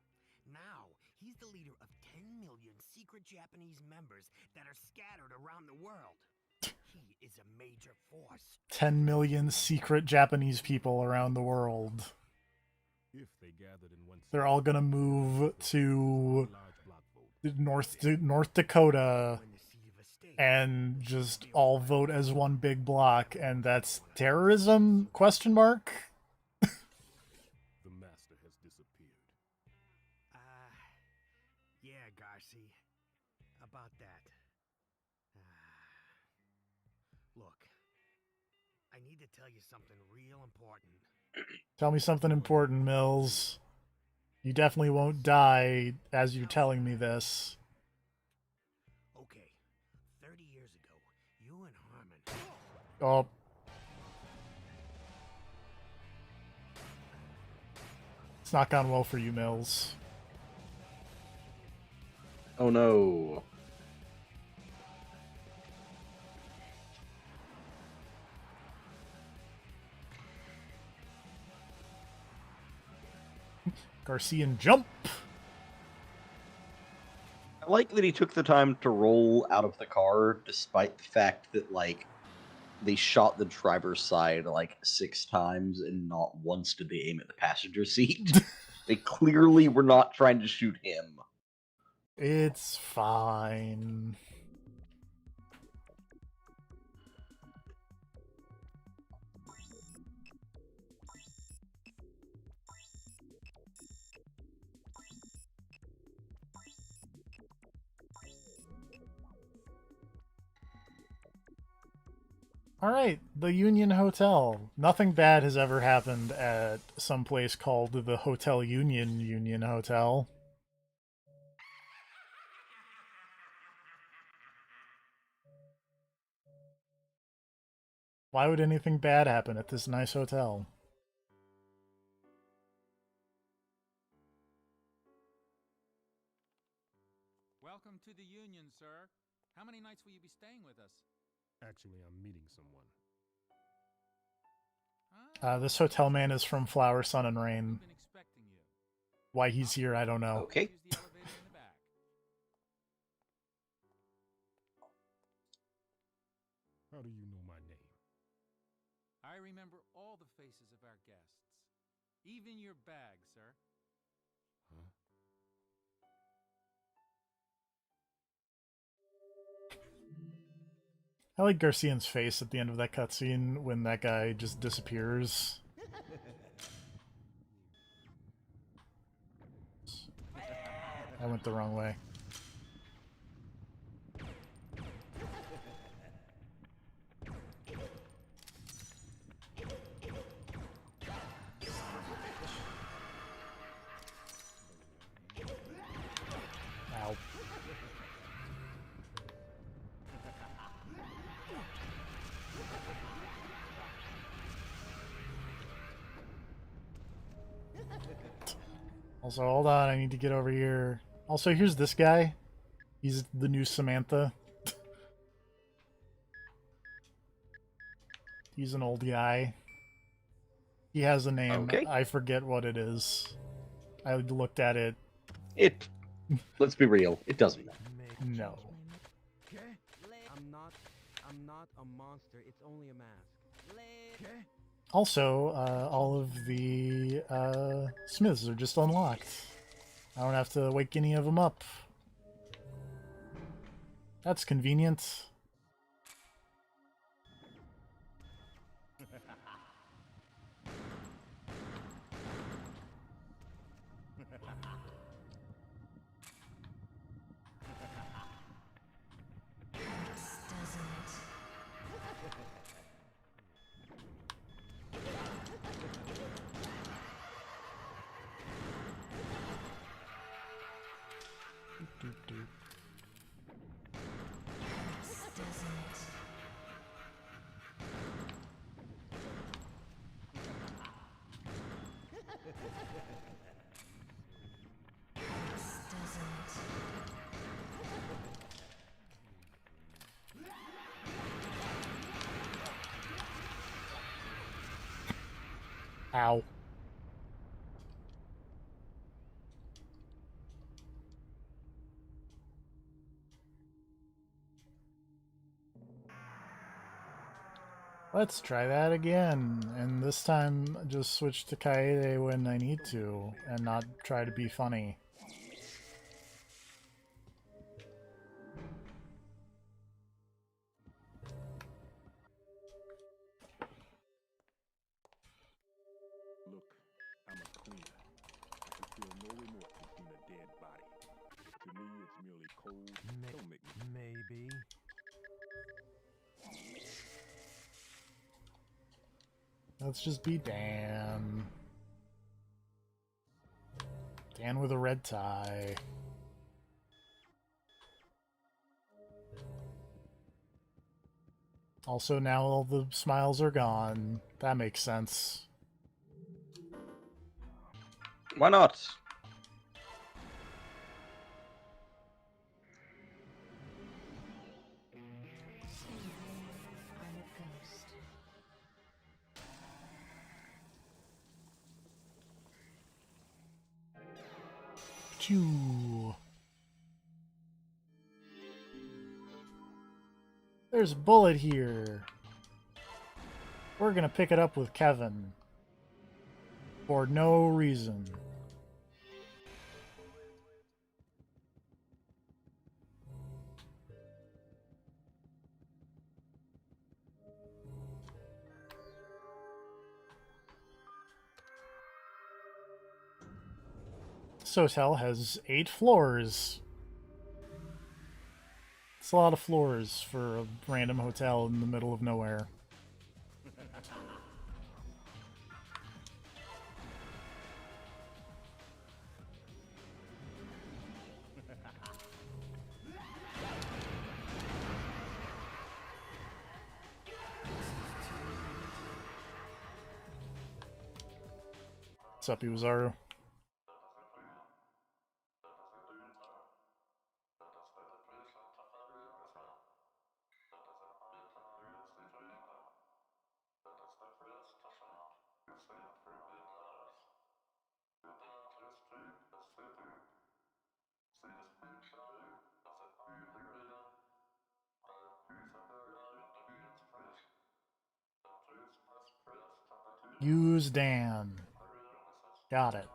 Now, he's the leader of 10 million secret Japanese members that are scattered around the world. He is a major force. 10 million secret Japanese people around the world. If they gathered in one They're all gonna move to large block vote. North Dakota and just all vote as one big block, and that's terrorism? Question mark? The master has disappeared. Yeah, Garcia. About that. Look, I need to tell you something real important. Tell me something important, Mills. You definitely won't die as you're telling me this. Okay, 30 years ago, you and Harmon... Oh. It's not gone well for you, Mills. Oh no. Garcian jump! I like that he took the time to roll out of the car, despite the fact that, like, they shot the driver's side, like, 6 times, and not once did they aim at the passenger seat. They clearly were not trying to shoot him. It's fine. Alright, the Union Hotel. Nothing bad has ever happened at some place called the Hotel Union Hotel. Why would anything bad happen at this nice hotel? Welcome to the Union, sir. How many nights will you be staying with us? Actually, I'm meeting someone. This hotel man is from Flower, Sun, and Rain. Been expecting you. Why he's here, I don't know. Okay. Use the elevator in the back. How do you know my name? I remember all the faces of our guests. Even your bag, sir. Huh? I like Garcian's face at the end of that cutscene when that guy just disappears. I went the wrong way. Ow. Also, hold on, I need to get over here. Also, here's this guy. He's the new Samantha. He's an old guy. He has a name. Okay. I forget what it is. I looked at it. Let's be real, it doesn't matter. No. I'm not a monster. It's only a mask. Also, all of the smiths are just unlocked. I don't have to wake any of them up. That's convenient. Ow. Let's try that again, and this time just switch to Kaede when I need to, and not try to be funny. Look, I'm a cleaner. I can feel no remorse between a dead body. To me, it's merely cold. Don't make me. Maybe. Let's just be Dan. Dan with a red tie. Also, now all the smiles are gone. That makes sense. Why not? Shoo. There's a bullet here. We're gonna pick it up with Kevin. For no reason. This hotel has 8 floors. It's a lot of floors for a random hotel in the middle of nowhere. What's up, Iwazaru? Use Dan. Got it.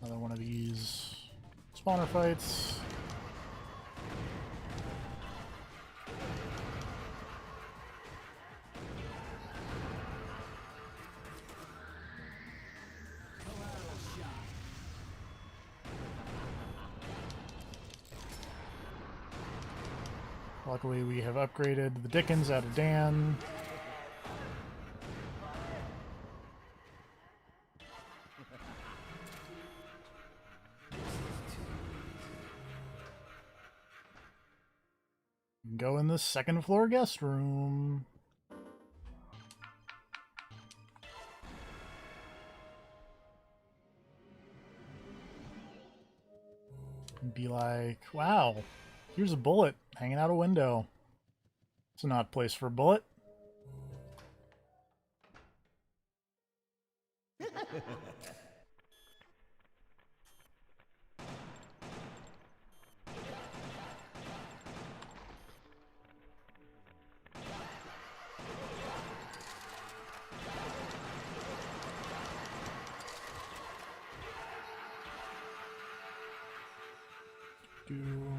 Another one of these spawner fights. Luckily, we have upgraded the Dickens out of Dan. Go in the second floor guest room. Be like, wow, here's a bullet hanging out a window. It's an odd place for a bullet.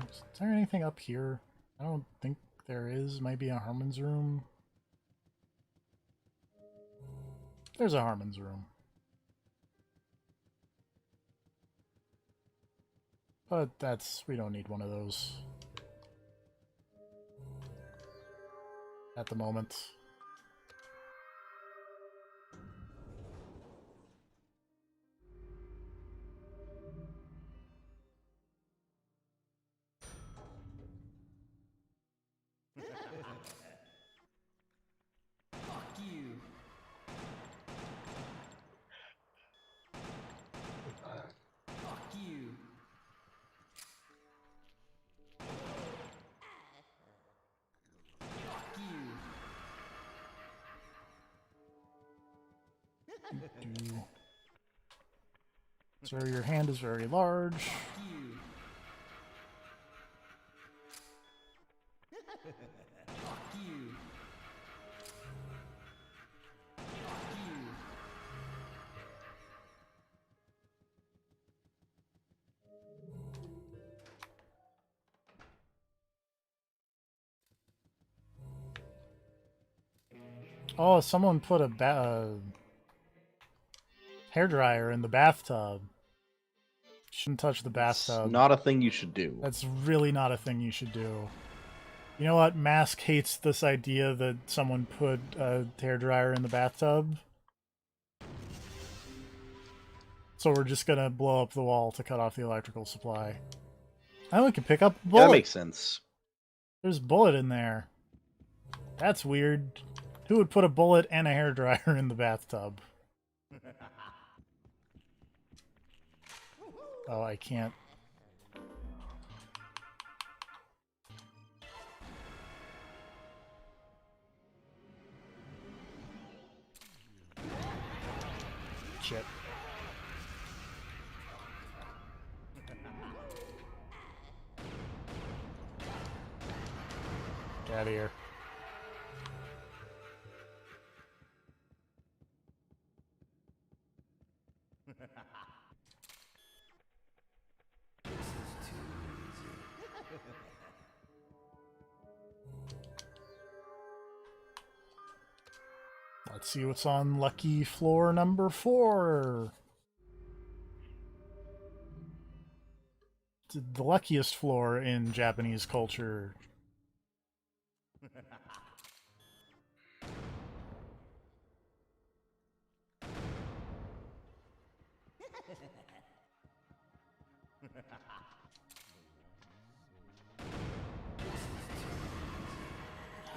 Is there anything up here? I don't think there is. Might be a Harmon's room. There's a Harmon's room. But we don't need one of those at the moment. Fuck you. Fuck you. Fuck you. Sir, your hand is very large. Fuck you. Fuck you. Fuck you. Oh, someone put a hairdryer in the bathtub. Shouldn't touch the bathtub. It's not a thing you should do. That's really not a thing you should do. You know what? Mask hates this idea that someone put a hairdryer in the bathtub. So we're just gonna blow up the wall to cut off the electrical supply. I only can pick up a bullet. Yeah, that makes sense. There's a bullet in there. That's weird. Who would put a bullet and a hairdryer in the bathtub? Oh, I can't. Shit. Get out of here. Let's see what's on lucky floor number 4. It's the luckiest floor in Japanese culture.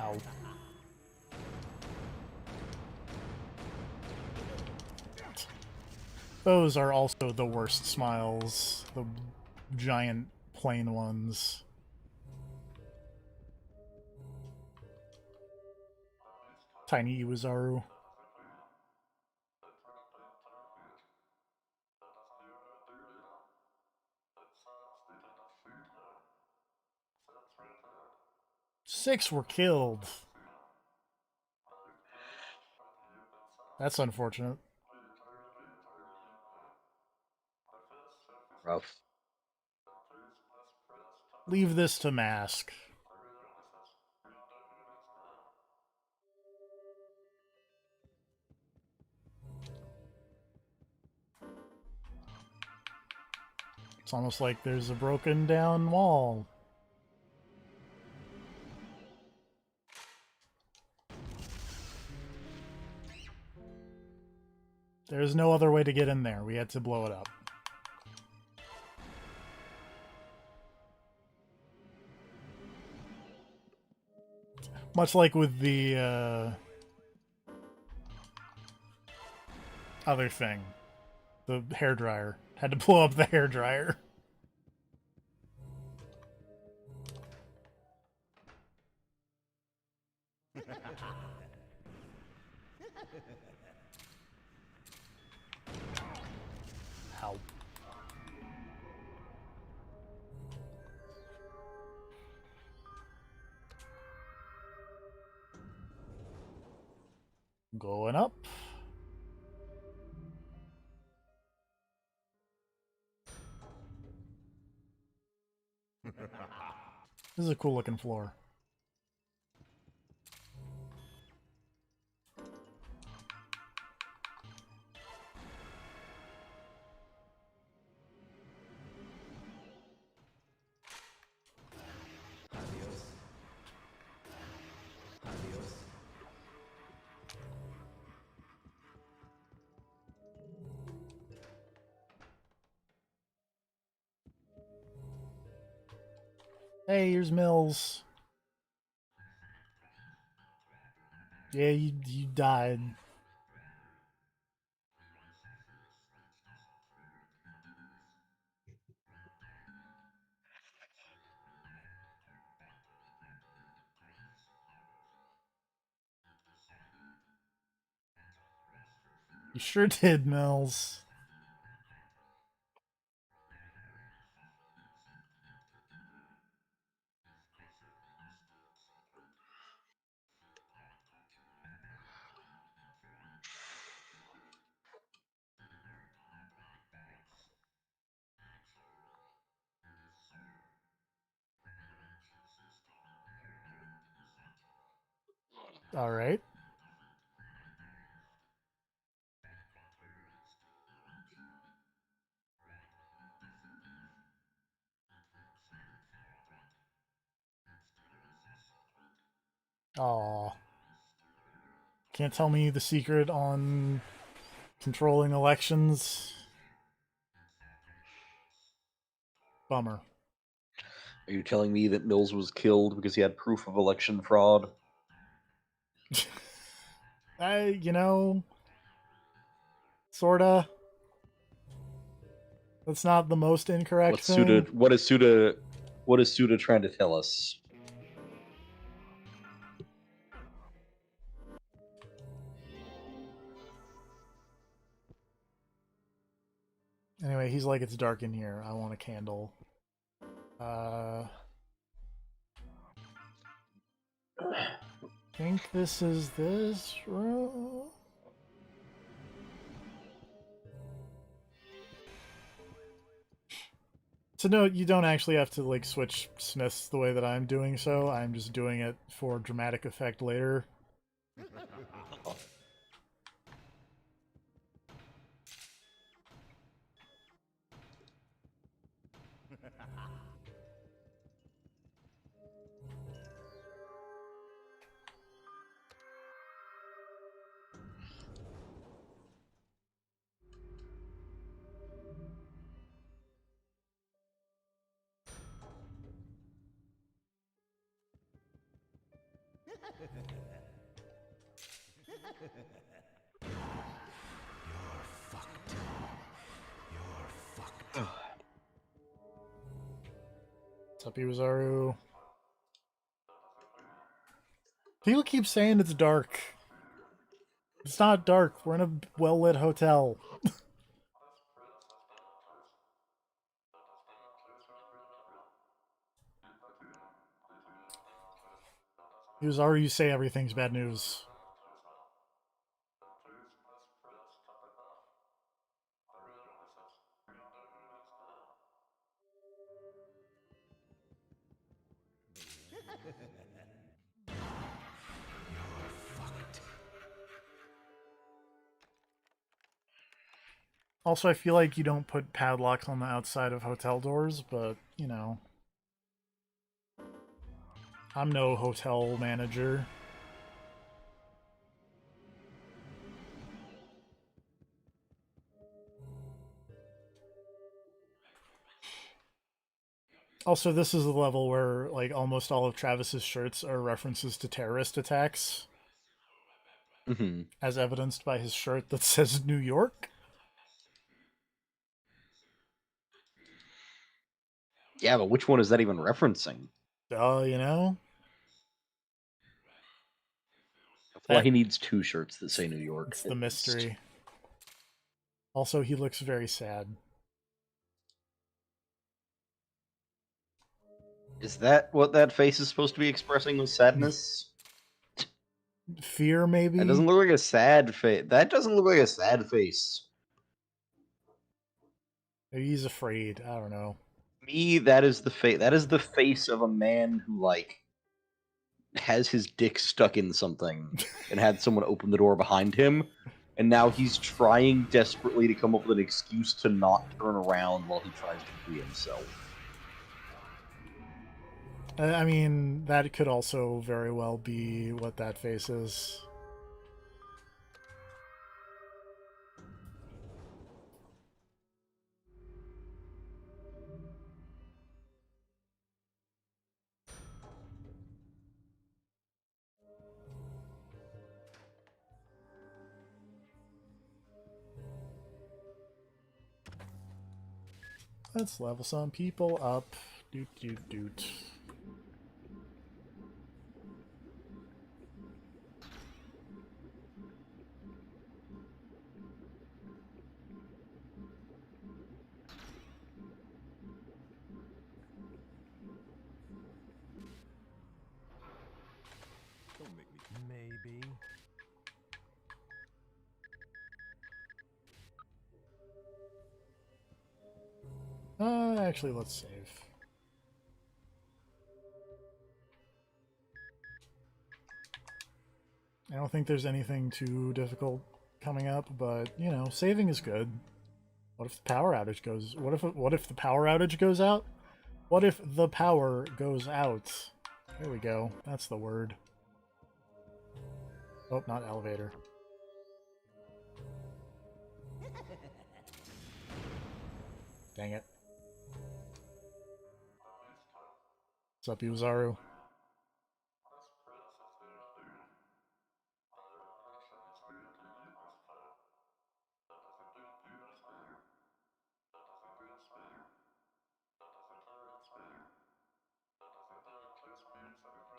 Ow. Those are also the worst smiles. The giant plain ones. Tiny Iwazaru. Six were killed. That's unfortunate. Rough. Leave this to Mask. It's almost like there's a broken down wall. There's no other way to get in there. We had to blow it up. Much like with the other thing. The hairdryer. Had to blow up the hairdryer. Help. Going up. This is a cool looking floor. Hey, here's Mills. Yeah, you died. You sure did, Mills. All right. Aw. Can't tell me the secret on controlling elections. Bummer. Are you telling me that Mills was killed because he had proof of election fraud? Sorta. That's not the most incorrect What's thing. Suda? What is Suda? What is Suda trying to tell us? Anyway, he's like, it's dark in here. I want a candle. Think this is this room. So no, you don't actually have to like switch Smiths the way that I'm doing so. I'm just doing it for dramatic effect later. What's up, Iwazaru? People keep saying it's dark. It's not dark. We're in a well-lit hotel. Iwazaru, you say everything's bad news. Also, I feel like you don't put padlocks on the outside of hotel doors, but, you know. I'm no hotel manager. Also, this is the level where, like, almost all of Travis's shirts are references to terrorist attacks. Mm-hmm. As evidenced by his shirt that says New York. Yeah, but which one is that even referencing? You know? I feel like he needs two shirts that say New York. It's the mystery. Also, he looks very sad. Is that what that face is supposed to be expressing with sadness? Fear, maybe? That doesn't look like a sad face. That doesn't look like a sad face. Maybe he's afraid. I don't know. Me, that is the face. That is the face of a man who like has his dick stuck in something and had someone open the door behind him, and now he's trying desperately to come up with an excuse to not turn around while he tries to free himself. I mean, that could also very well be what that face is. Let's level some people up. Doot doot doot. Don't make me. Maybe. Actually, let's save. I don't think there's anything too difficult coming up, but, you know, saving is good. What if the power outage goes... What if the power outage goes out? What if the power goes out? There we go. That's the word. Oh, not elevator. Dang it. What's up, Yuzaru?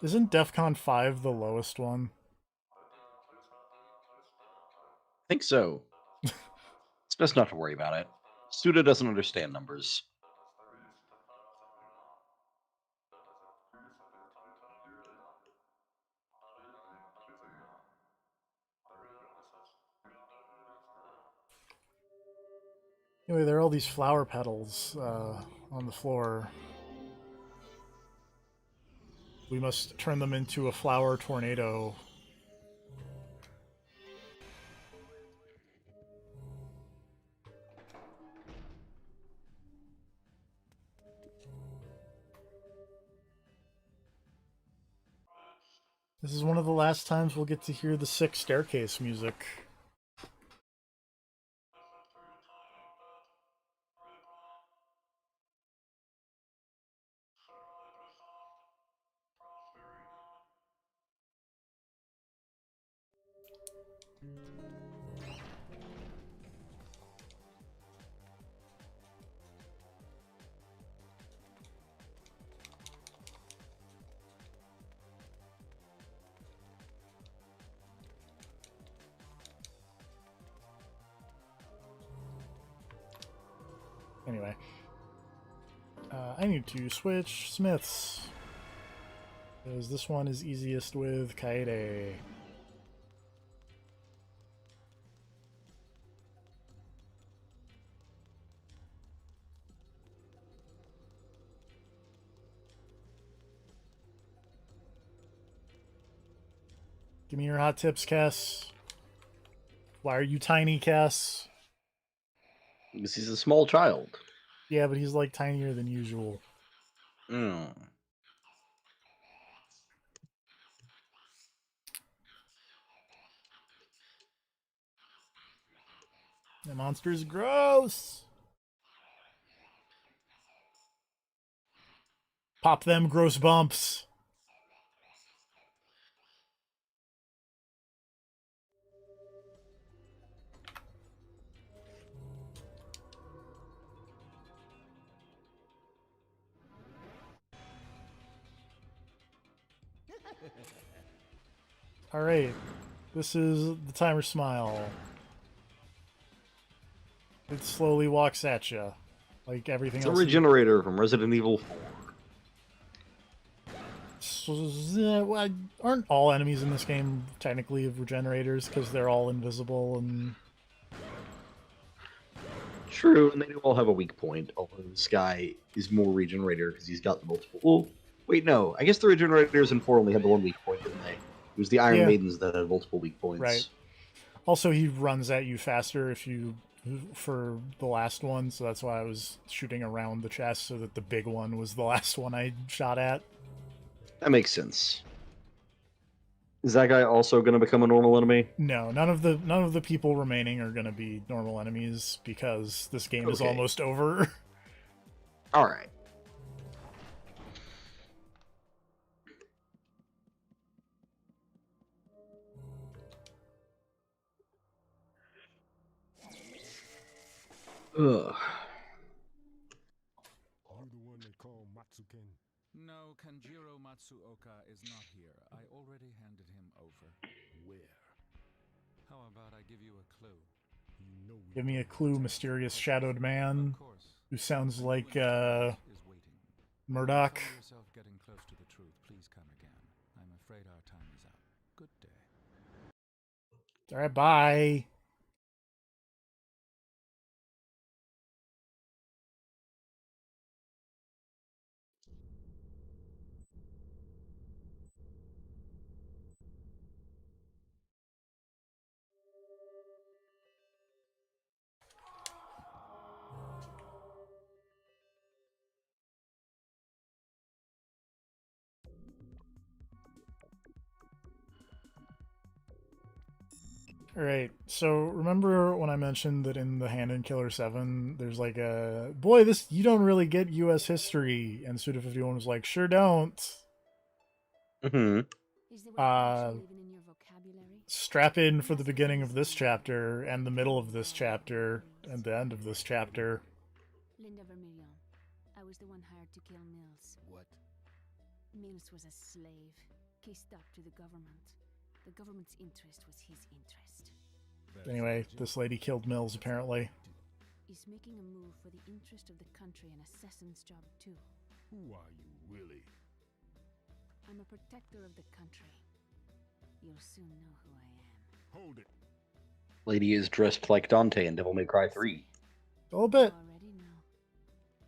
Isn't DEFCON 5 the lowest one? I think so. It's best not to worry about it. Suda doesn't understand numbers. Anyway, there are all these flower petals on the floor. We must turn them into a flower tornado. This is one of the last times we'll get to hear the sick staircase music. Anyway. I need to switch smiths. Because this one is easiest with Kaede. Give me your hot tips, Cass. Why are you tiny, Cass? Because he's a small child. Yeah, but he's like tinier than usual. Mm. The monster's gross! Pop them gross bumps. Alright. This is the timer smile. It slowly walks at you. Like everything It's a else. regenerator from Resident Evil 4. Well, aren't all enemies in this game technically regenerators because they're all invisible and... True, and they do all have a weak point, although this guy is more regenerator because he's got the multiple... Well, wait, no. I guess the regenerators in 4 only had the one weak point, didn't they? It was the Iron Maidens that had multiple weak points. Right. Also, he runs at you faster if you... for the last one, so that's why I was shooting around the chest so that the big one was the last one I shot at. That makes sense. Is that guy also going to become a normal enemy? No, none of the people remaining are going to be normal enemies because this game is almost over. All right. Ugh. You the one they call Matsuken? No, Kanjiro Matsuoka is not here. I already handed him over. Where? How about I give you a clue? You know we Give me a don't clue, want mysterious shadowed man Of course. who sounds like Is waiting. Murdoch. Find yourself getting close to the truth. Please come again. I'm afraid our time is up. Good day. All right, bye. Alright, so remember when I mentioned that in the Hand in Killer 7, there's like a, boy, this, you don't really get US history, and Suda51 was like, sure don't. Mm-hmm. Strap in for the beginning of this chapter, and the middle of this chapter, and the end of this chapter. Linda Vermillion. I was the one hired to kill Mills. What? Mills was a slave, cased up to the government. The government's interest was his interest. Anyway, this lady killed Mills, apparently. He's making a move for the interest of the country, an assassin's job too. Who are you, really? I'm a protector of the country. You'll soon know who I am. Hold it. Lady is dressed like Dante in Devil May Cry 3. A little bit. You already know.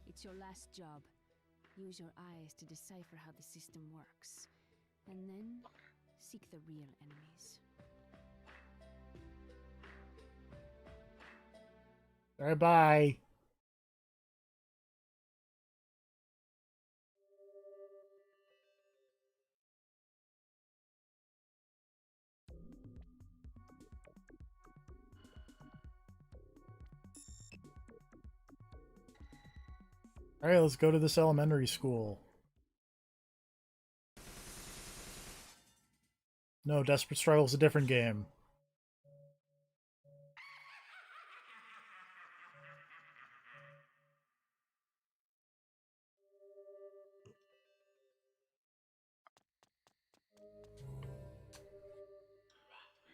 It's your last job. Use your eyes to decipher how the system works. And then, seek the real enemies. Alright, bye. Alright, let's go to this elementary school. No, Desperate Struggle is a different game.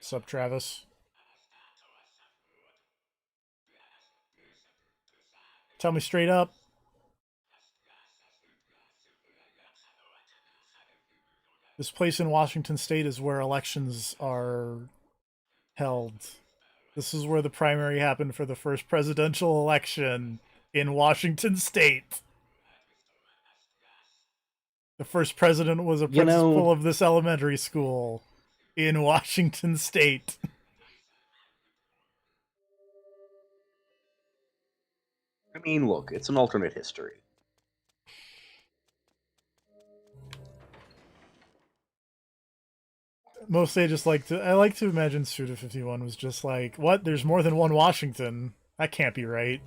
Sup, Travis? Tell me straight up. This place in Washington State is where elections are held. This is where the primary happened for the first presidential election in Washington State. The first president was a principal of this elementary school in Washington State. I mean, look, it's an alternate history. Mostly I like to imagine Suda 51 was just like, what? There's more than one Washington? That can't be right.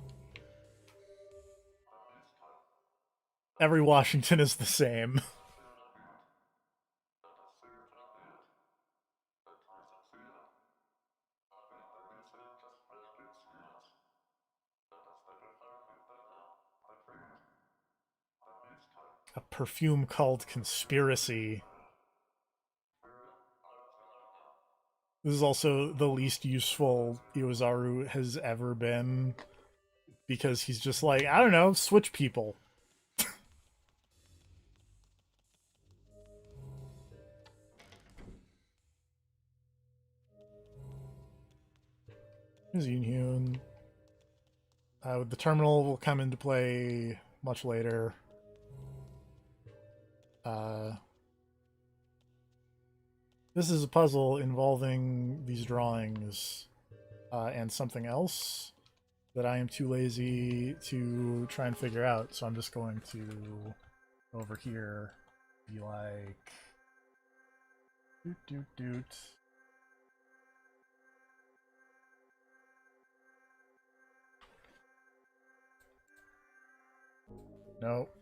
Every Washington is the same. A perfume called Conspiracy. This is also the least useful Iwazaru has ever been. Because he's just like, I don't know, switch people. Here's Yunhyun. The terminal will come into play much later. This is a puzzle involving these drawings and something else that I am too lazy to try and figure out. So I'm just going to over here be like doot doot doot. Nope.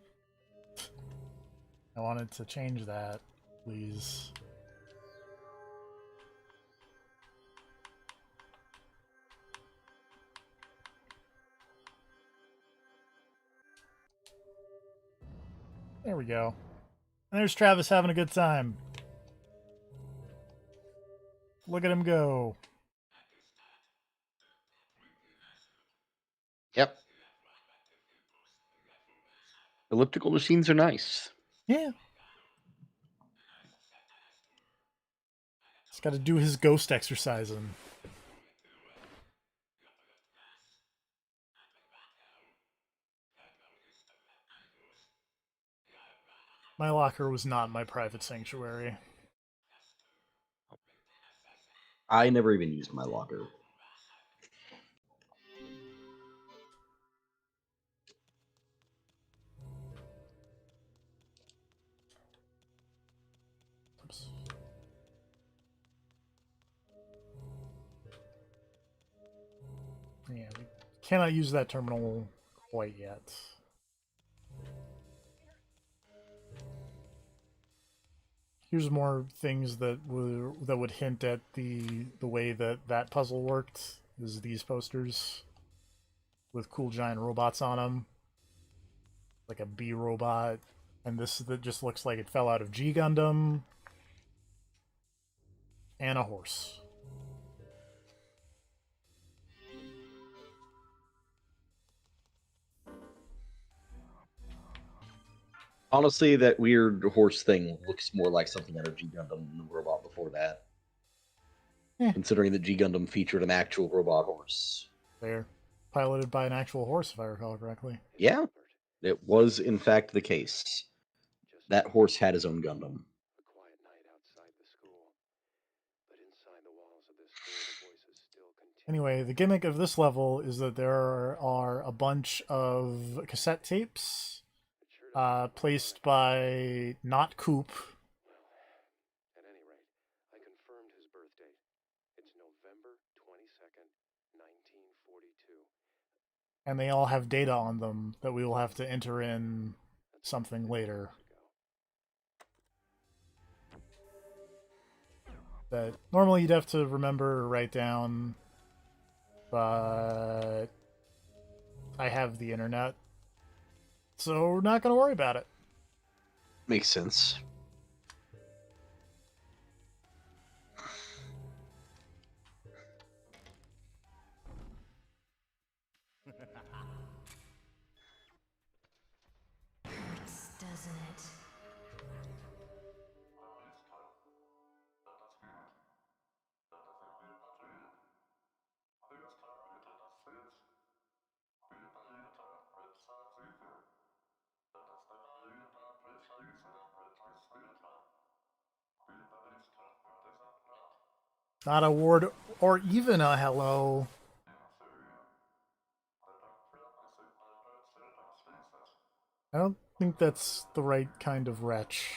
I wanted to change that, please. There we go. And there's Travis having a good time. Look at him go. Yep. Elliptical machines are nice. Yeah. He's got to do his ghost exercising. My locker was not my private sanctuary. I never even used my locker. Oops. Yeah, we cannot use that terminal quite yet. Here's more things that would hint at the way that puzzle worked. Is these posters with cool giant robots on them, like a bee robot And this that just looks like it fell out of G Gundam. And a horse. Honestly, that weird horse thing looks more like something out of G Gundam than the robot before that. Considering that G Gundam featured an actual robot horse. They're piloted by an actual horse, if I recall correctly. Yeah, it was in fact the case. That horse had his own Gundam. A quiet night outside the school. But inside the walls of this school, the voices still continue. Anyway, the gimmick of this level is that there are a bunch of cassette tapes placed by not Coop. At any rate, I confirmed his birth date. It's November 22nd, 1942. And they all have data on them that we will have to enter in something later. That normally you'd have to remember or write down, but I have the internet, so we're not going to worry about it. Makes sense. Doesn't it? Not a word or even a hello. I don't think that's the right kind of wretch.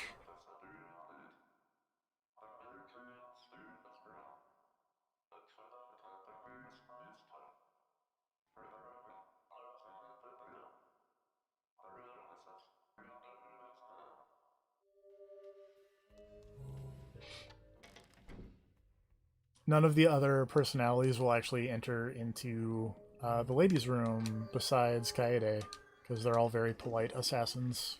None of the other personalities will actually enter into the ladies' room besides Kaede, because they're all very polite assassins.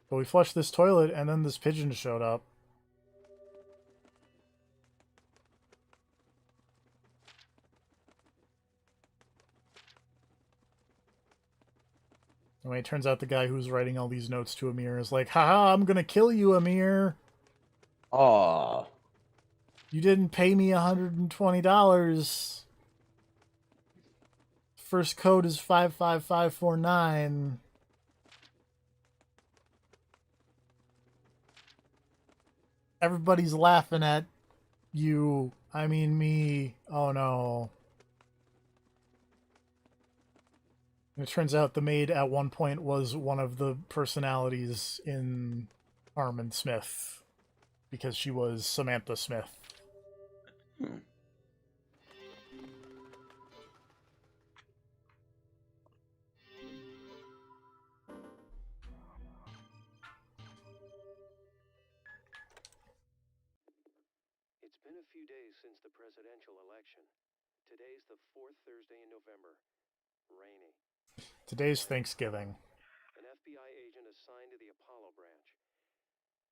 But we flushed this toilet, and then this pigeon showed up. Anyway, it turns out the guy who's writing all these notes to Amir is like, haha, I'm gonna kill you, Amir! Aww. You didn't pay me $120. First code is 55549. Everybody's laughing at you. I mean me. Oh no. And it turns out the maid at one point was one of the personalities in Armin Smith, because she was Samantha Smith. It's been a few days since the presidential election. Today's the fourth Thursday in November. Rainy. Today's Thanksgiving. An FBI agent assigned to the Apollo branch.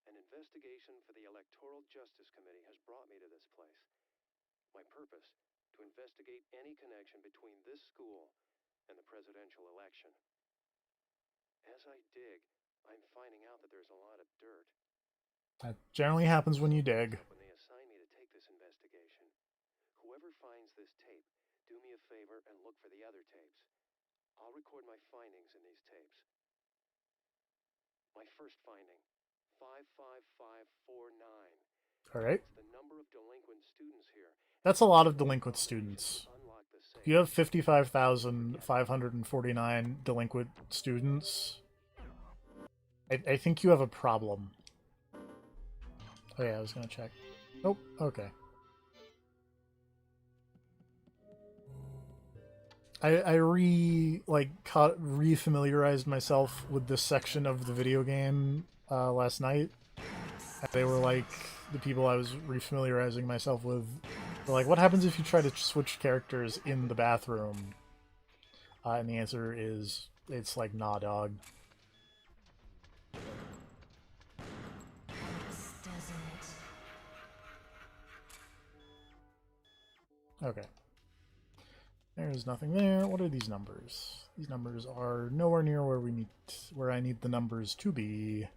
An investigation for the Electoral Justice Committee has brought me to this place. My purpose, to investigate any connection between this school and the presidential election. As I dig, I'm finding out that there's a lot of dirt. That generally happens when you dig. When they assign me to take this investigation, whoever finds this tape, do me a favor and look for the other tapes. I'll record my findings in these tapes. My first finding, 55549. Alright. That's the number of delinquent students here. That's a lot of delinquent students. If you have 55,549 delinquent students, I think you have a problem. Oh yeah, I was gonna check. Nope, okay. I re-familiarized myself with this section of the video game last night. They were like the people I was re-familiarizing myself with Like, what happens if you try to switch characters in the bathroom? And the answer is, it's like, nah, dog. Okay. There's nothing there. What are these numbers? These numbers are nowhere near where I need the numbers to be.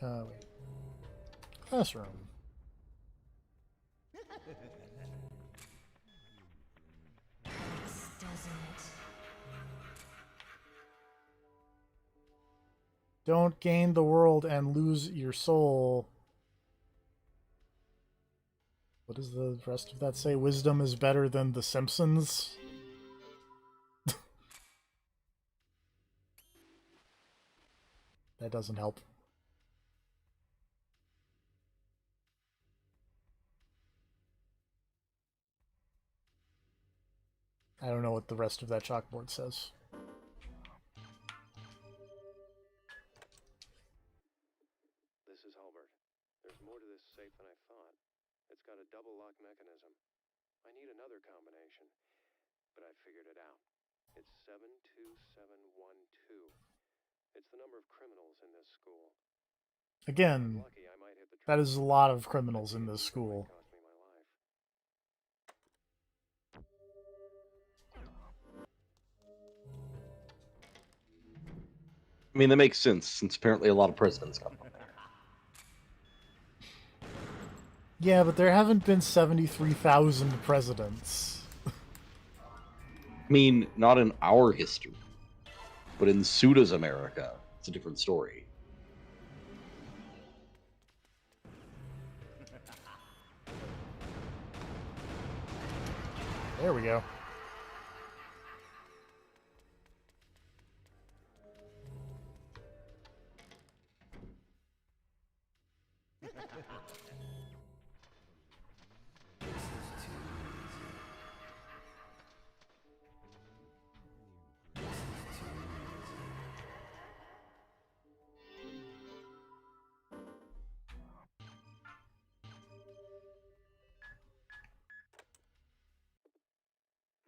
Wait. Classroom. Don't gain the world and lose your soul. What does the rest of that say? Wisdom is better than The Simpsons? That doesn't help. I don't know what the rest of that chalkboard says. This is Hulbert. There's more to this safe than I thought. It's got a double lock mechanism. I need another combination, but I figured it out. It's 72712. It's the number of criminals in this school. Again, Lucky I might hit the that is a lot of criminals in this school. cost me my life. I mean, that makes sense, since apparently a lot of presidents come from there. Yeah, but there haven't been 73,000 presidents. I mean, not in our history, but in Suda's America, it's a different story. There we go.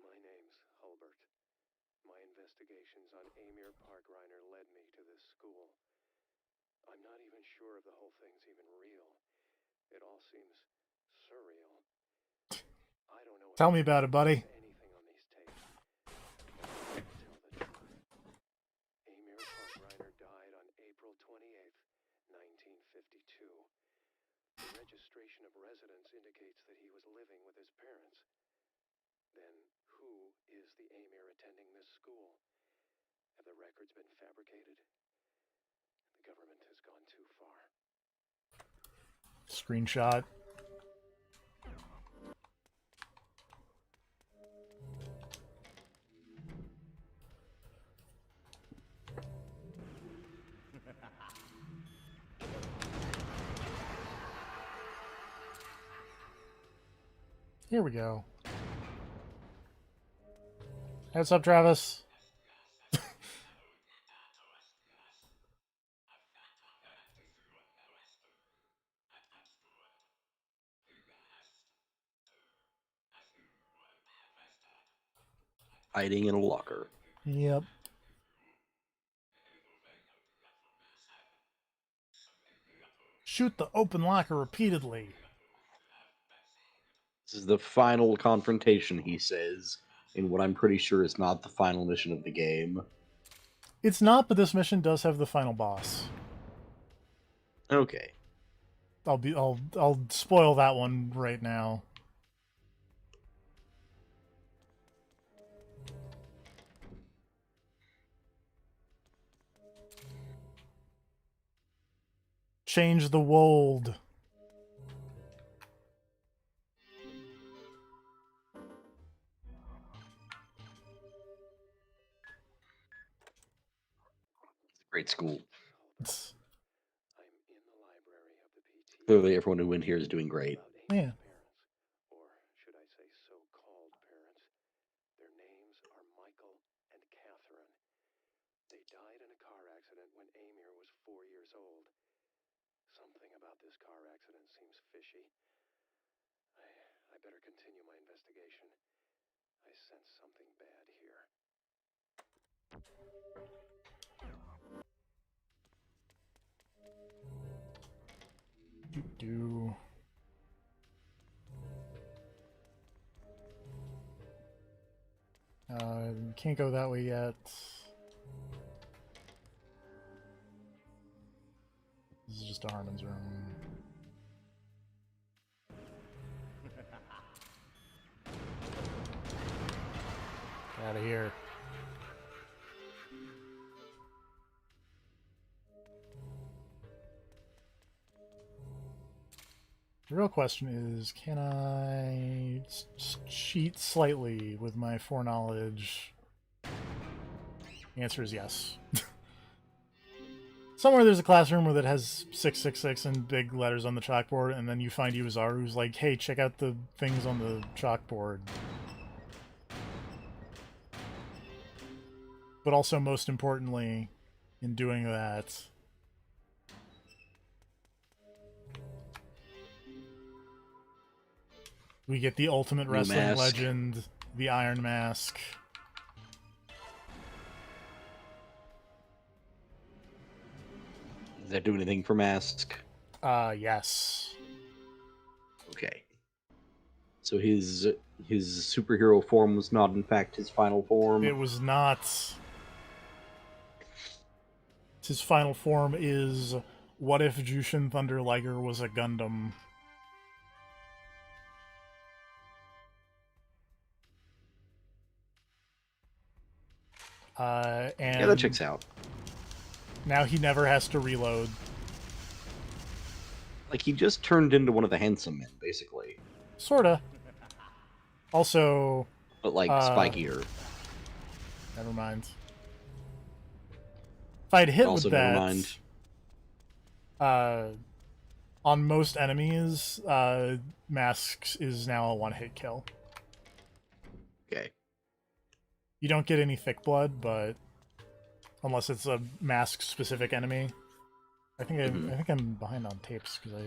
My name's Hulbert. My investigations on Amir Parkriner led me to this school. I'm not even sure if the whole thing's even real. It all seems surreal. I don't know. Tell me about it, buddy. Anything on these tapes. Tell the truth. Amir Parkriner died on April 28th, 1952. The registration of residence indicates that he was living with his parents. Then who is the Amir attending this school? Have the records been fabricated? The government has gone too far. Screenshot. Here we go. Hey, what's up, Travis? Hiding in a locker. Yep. Shoot the open locker repeatedly. This is the final confrontation, he says, in what I'm pretty sure is not the final mission of the game. It's not, but this mission does have the final boss. Okay. I'll spoil that one right now. Change the world. Great school. I'm in the library Clearly, everyone who went here is doing great. Yeah. Parents, or should I say so-called parents. Their names are Michael and Catherine. They died in a car accident when Amir was 4 years old. Something about this car accident seems fishy. I better continue my investigation. I sense something bad here. Do. Can't go that way yet. This is just a Harmon's room. Out of here. The real question is, can I cheat slightly with my foreknowledge? The answer is yes. Somewhere there's a classroom that has 666 in big letters on the chalkboard, and then you find Iwazaru who's like, hey, check out the things on the chalkboard. But also, most importantly, in doing that, we get the ultimate wrestling legend, the Iron Mask. Does that do anything for Mask? Yes. Okay. So his superhero form was not, in fact, his final form? It was not. His final form is, what if Jushin Thunder Liger was a Gundam? And yeah, that checks out. Now he never has to reload. Like, he just turned into one of the handsome men, basically. Sorta. Also... But, like, spikier. Never mind. If I'd hit also, with that... on most enemies, Masks is now a one-hit kill. Okay. You don't get any thick blood, but... Unless it's a Mask-specific enemy. I think I'm behind on tapes, because I...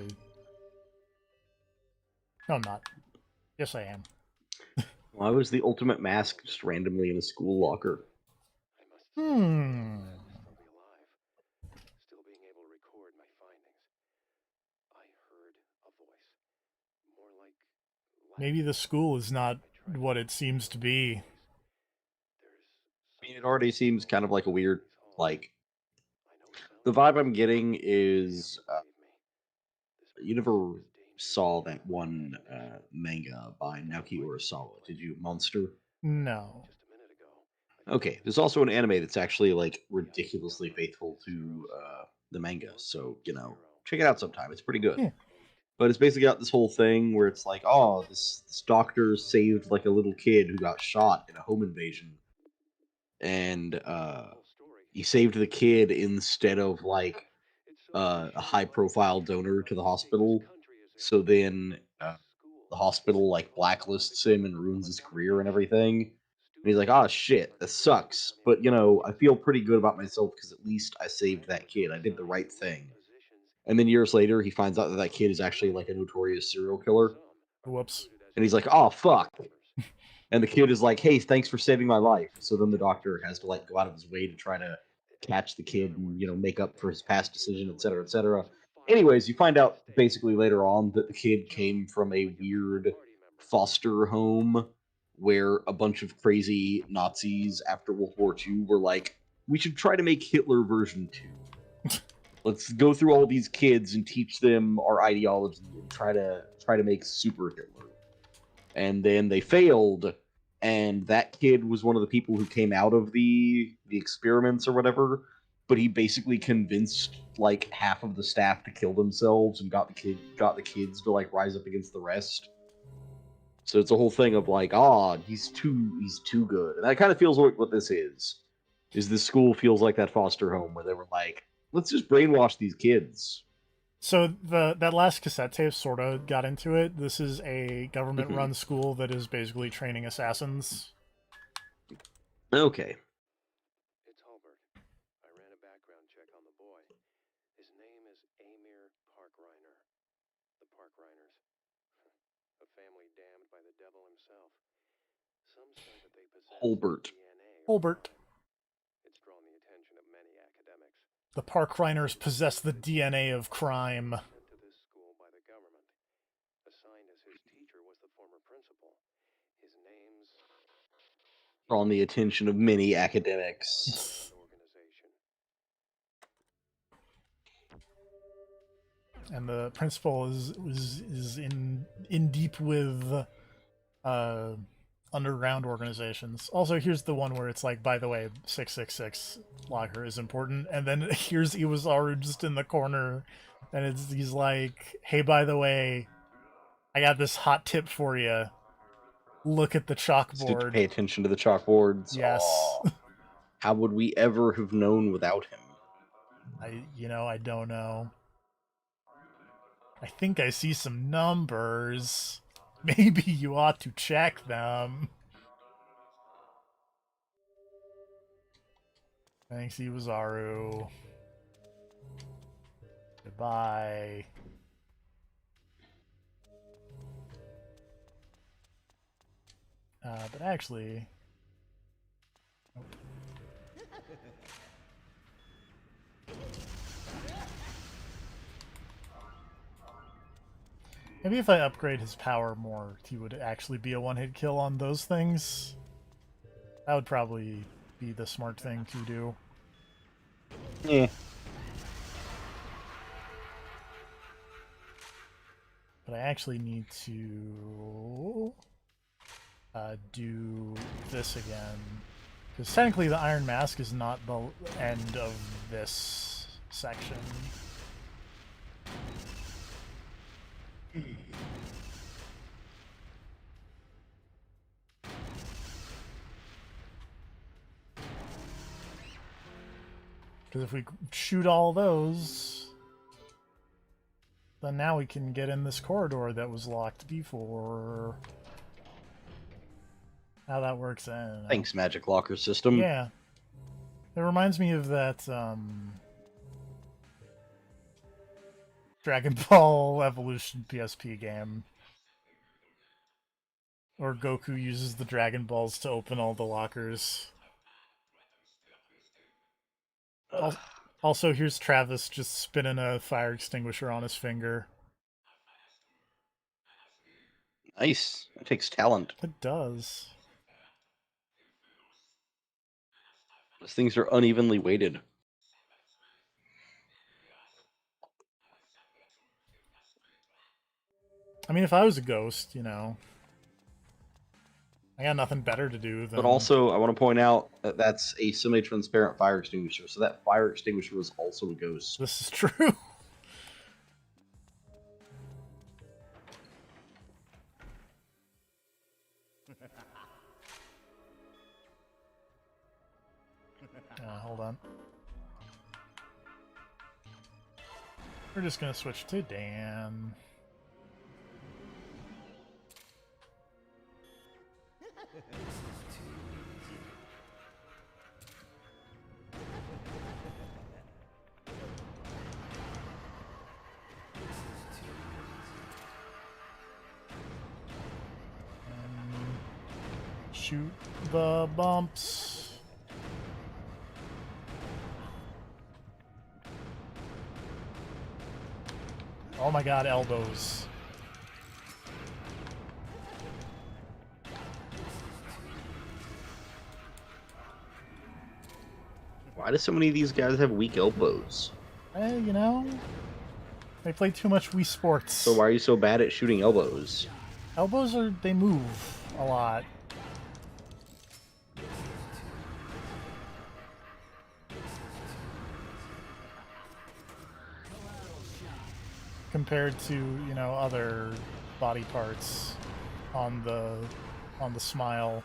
No, I'm not. Yes, I am. Why was the ultimate Mask just randomly in a school locker? Still being able to record my findings. I heard a voice. More like... Maybe the school is not what it seems to be. I mean, it already seems kind of like a weird, like... The vibe I'm getting is... you never saw that one manga by Naoki Urasawa, did you, Monster? No. Okay, there's also an anime that's actually, like, ridiculously faithful to the manga, so, you know, check it out sometime. It's pretty good. Yeah. But it's basically got this whole thing where it's like, oh, this doctor saved, like, a little kid who got shot in a home invasion. And he saved the kid instead of, like, a high-profile donor to the hospital. So then the hospital, like, blacklists him and ruins his career and everything. And he's like, oh, shit, that sucks. But, you know, I feel pretty good about myself because at least I saved that kid. I did the right thing. And then years later, he finds out that that kid is actually, like, a notorious serial killer. Whoops. And he's like, oh, fuck. And the kid is like, hey, thanks for saving my life. So then the doctor has to, like, go out of his way to try to catch the kid and, you know, make up for his past decision, et cetera, et cetera. Anyways, you find out basically later on that the kid came from a weird foster home where a bunch of crazy Nazis after World War II were like, we should try to make Hitler version 2. Let's go through all these kids and teach them our ideology and try to make super Hitler. And then they failed, and that kid was one of the people who came out of the experiments or whatever. But he basically convinced like half of the staff to kill themselves and got the kids to like rise up against the rest. So it's a whole thing of like, he's too good, and that kind of feels like what this is. Is this school feels like that foster home where they were like, let's just brainwash these kids. So that last cassette tape sort of got into it. This is a government-run school that is basically training assassins. Okay. It's Hulbert. I ran a background check on the boy. His name is Amir Parkreiner. The Parkreiners. A family damned by the devil himself. Some say that they possess Hulbert. DNA. Hulbert. It's drawn the attention of many academics. The Parkreiners possess the DNA of crime. Sent to this school by the government. Assigned as his teacher was the former principal. His name's Drawn the attention of many academics. that organization. And the principal is in deep with underground organizations. Also, here's the one where it's like, by the way, 666 locker is important, and then here's Iwasaru just in the corner, and he's like, hey, by the way, I got this hot tip for you. Look at the chalkboard. Pay attention to the chalkboards. Yes. Aww. How would we ever have known without him? I don't know. I think I see some numbers. Maybe you ought to check them. Thanks, Iwasaru. Goodbye. But actually... Nope. Maybe if I upgrade his power more, he would actually be a one-hit kill on those things. That would probably be the smart thing to do. Yeah. But I actually need to do this again. Because technically the Iron Mask is not the end of this section. Because if we shoot all those, then now we can get in this corridor that was locked before. How that works, I don't know. Thanks, Magic Locker system. Yeah. It reminds me of that Dragon Ball Evolution PSP game. Or Goku uses the Dragon Balls to open all the lockers. Also, here's Travis just spinning a fire extinguisher on his finger. Nice. It takes talent. It does. Those things are unevenly weighted. I mean, if I was a ghost, you know, I got nothing better to do than... But also, I want to point out that that's a semi-transparent fire extinguisher, so that fire extinguisher was also a ghost. This is true. Hold on. We're just gonna switch to Dan. Shoot the bumps. Oh my god, elbows. Why do so many of these guys have weak elbows? You know, they play too much Wii Sports. So why are you so bad at shooting elbows? Elbows they move a lot. Compared to, you know, other body parts on the smile.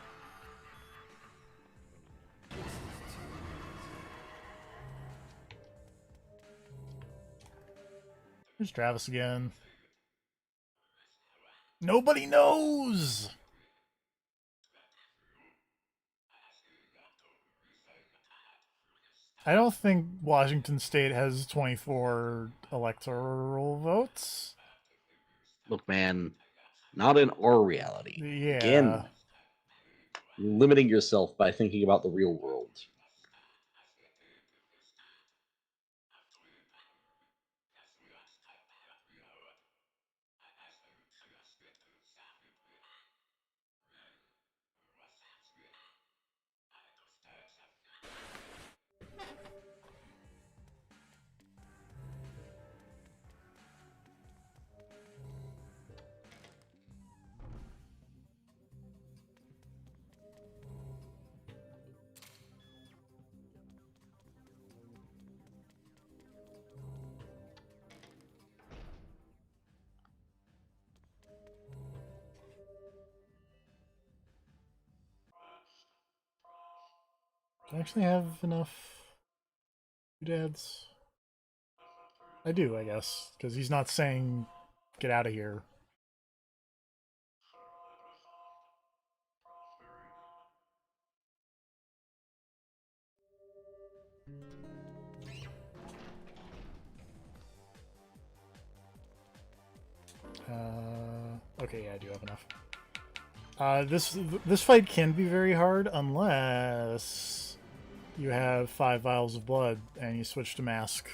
There's Travis again. Nobody knows! I don't think Washington State has 24 electoral votes. Look, man, not in our reality. Yeah. Again, limiting yourself by thinking about the real world. Do I actually have enough doodads? I do, I guess, because he's not saying get out of here. Okay, yeah, I do have enough. This fight can be very hard unless you have 5 vials of blood and you switch to mask.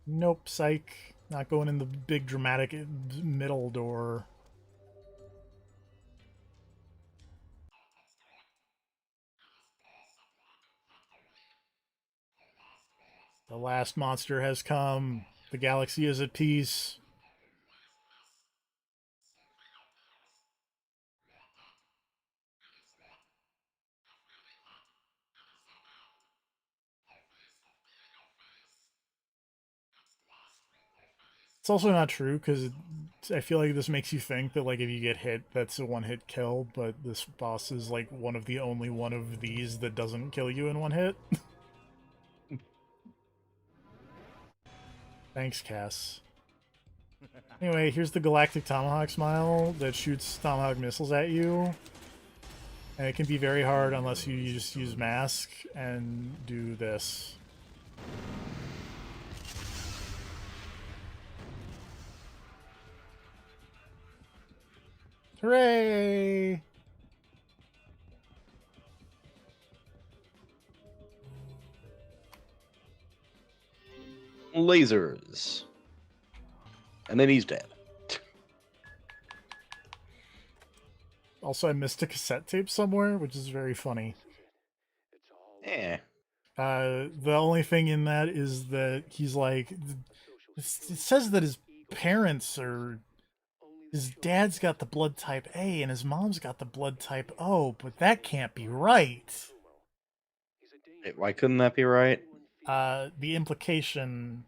Nope, psych. Not going in the big dramatic middle door. The last monster has come. The galaxy is at peace. It's also not true because I feel like this makes you think that like if you get hit, that's a one-hit kill, but this boss is like one of the only one of these that doesn't kill you in one hit. Thanks, Cass. Anyway, here's the Galactic Tomahawk Smile that shoots Tomahawk missiles at you. And it can be very hard unless you just use Mask and do this. Hooray! Lasers. And then he's dead. Also, I missed a cassette tape somewhere, which is very funny. Eh. The only thing in that is that he's like, it says that his parents are, his dad's got the blood type A and his mom's got the blood type O, but that can't be right. Why couldn't that be right? The implication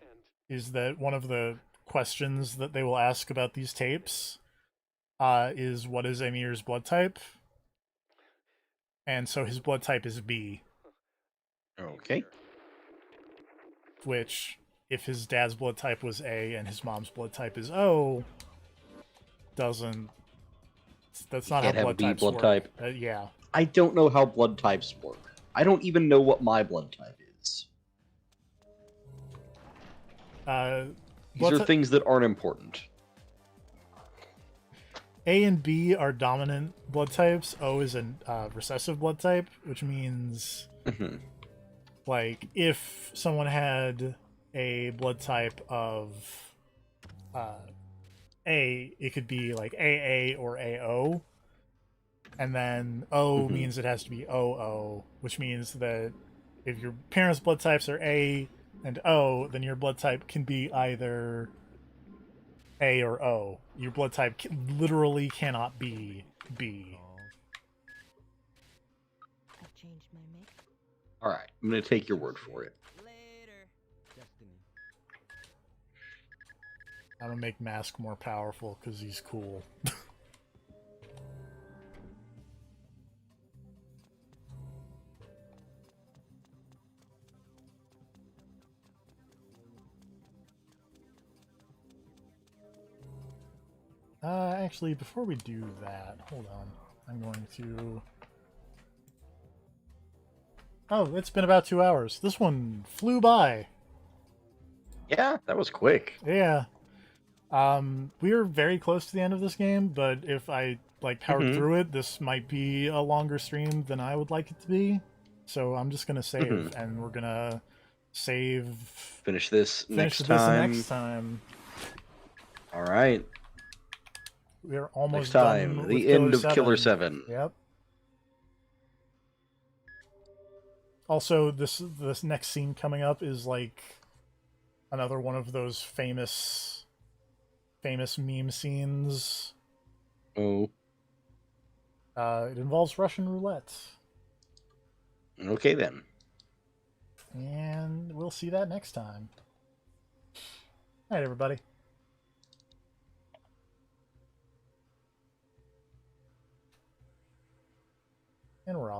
is that one of the questions that they will ask about these tapes is what is Amir's blood type? And so his blood type is B. Okay. Which, if his dad's blood type was A and his mom's blood type is O, doesn't... That's not how blood types work. Type. Yeah. I don't know how blood types work. I don't even know what my blood type is. These are things that aren't important. A and B are dominant blood types. O is a recessive blood type, which means, like, if someone had a blood type of A, it could be like AA or AO, and then O means it has to be OO, which means that if your parents' blood types are A and O, then your blood type can be either A or O. Your blood type literally cannot be B. I've changed my make. Alright, I'm gonna take your word for it. Later. Destiny. I'm gonna make Mask more powerful because he's cool. Actually, before we do that, hold on. I'm going to... Oh, it's been about 2 hours. This one flew by. Yeah, that was quick. Yeah. We are very close to the end of this game, but if I like powered through it, this might be a longer stream than I would like it to be. So I'm just gonna save, and we're gonna save. Finish this Finish next this time. next time. All right. We're almost Next time, done the with end Killer of Killer 7. 7. Yep. Also, this next scene coming up is like another one of those famous meme scenes. Oh. It involves Russian roulette. Okay then. And we'll see that next time. All right, everybody. And we're off.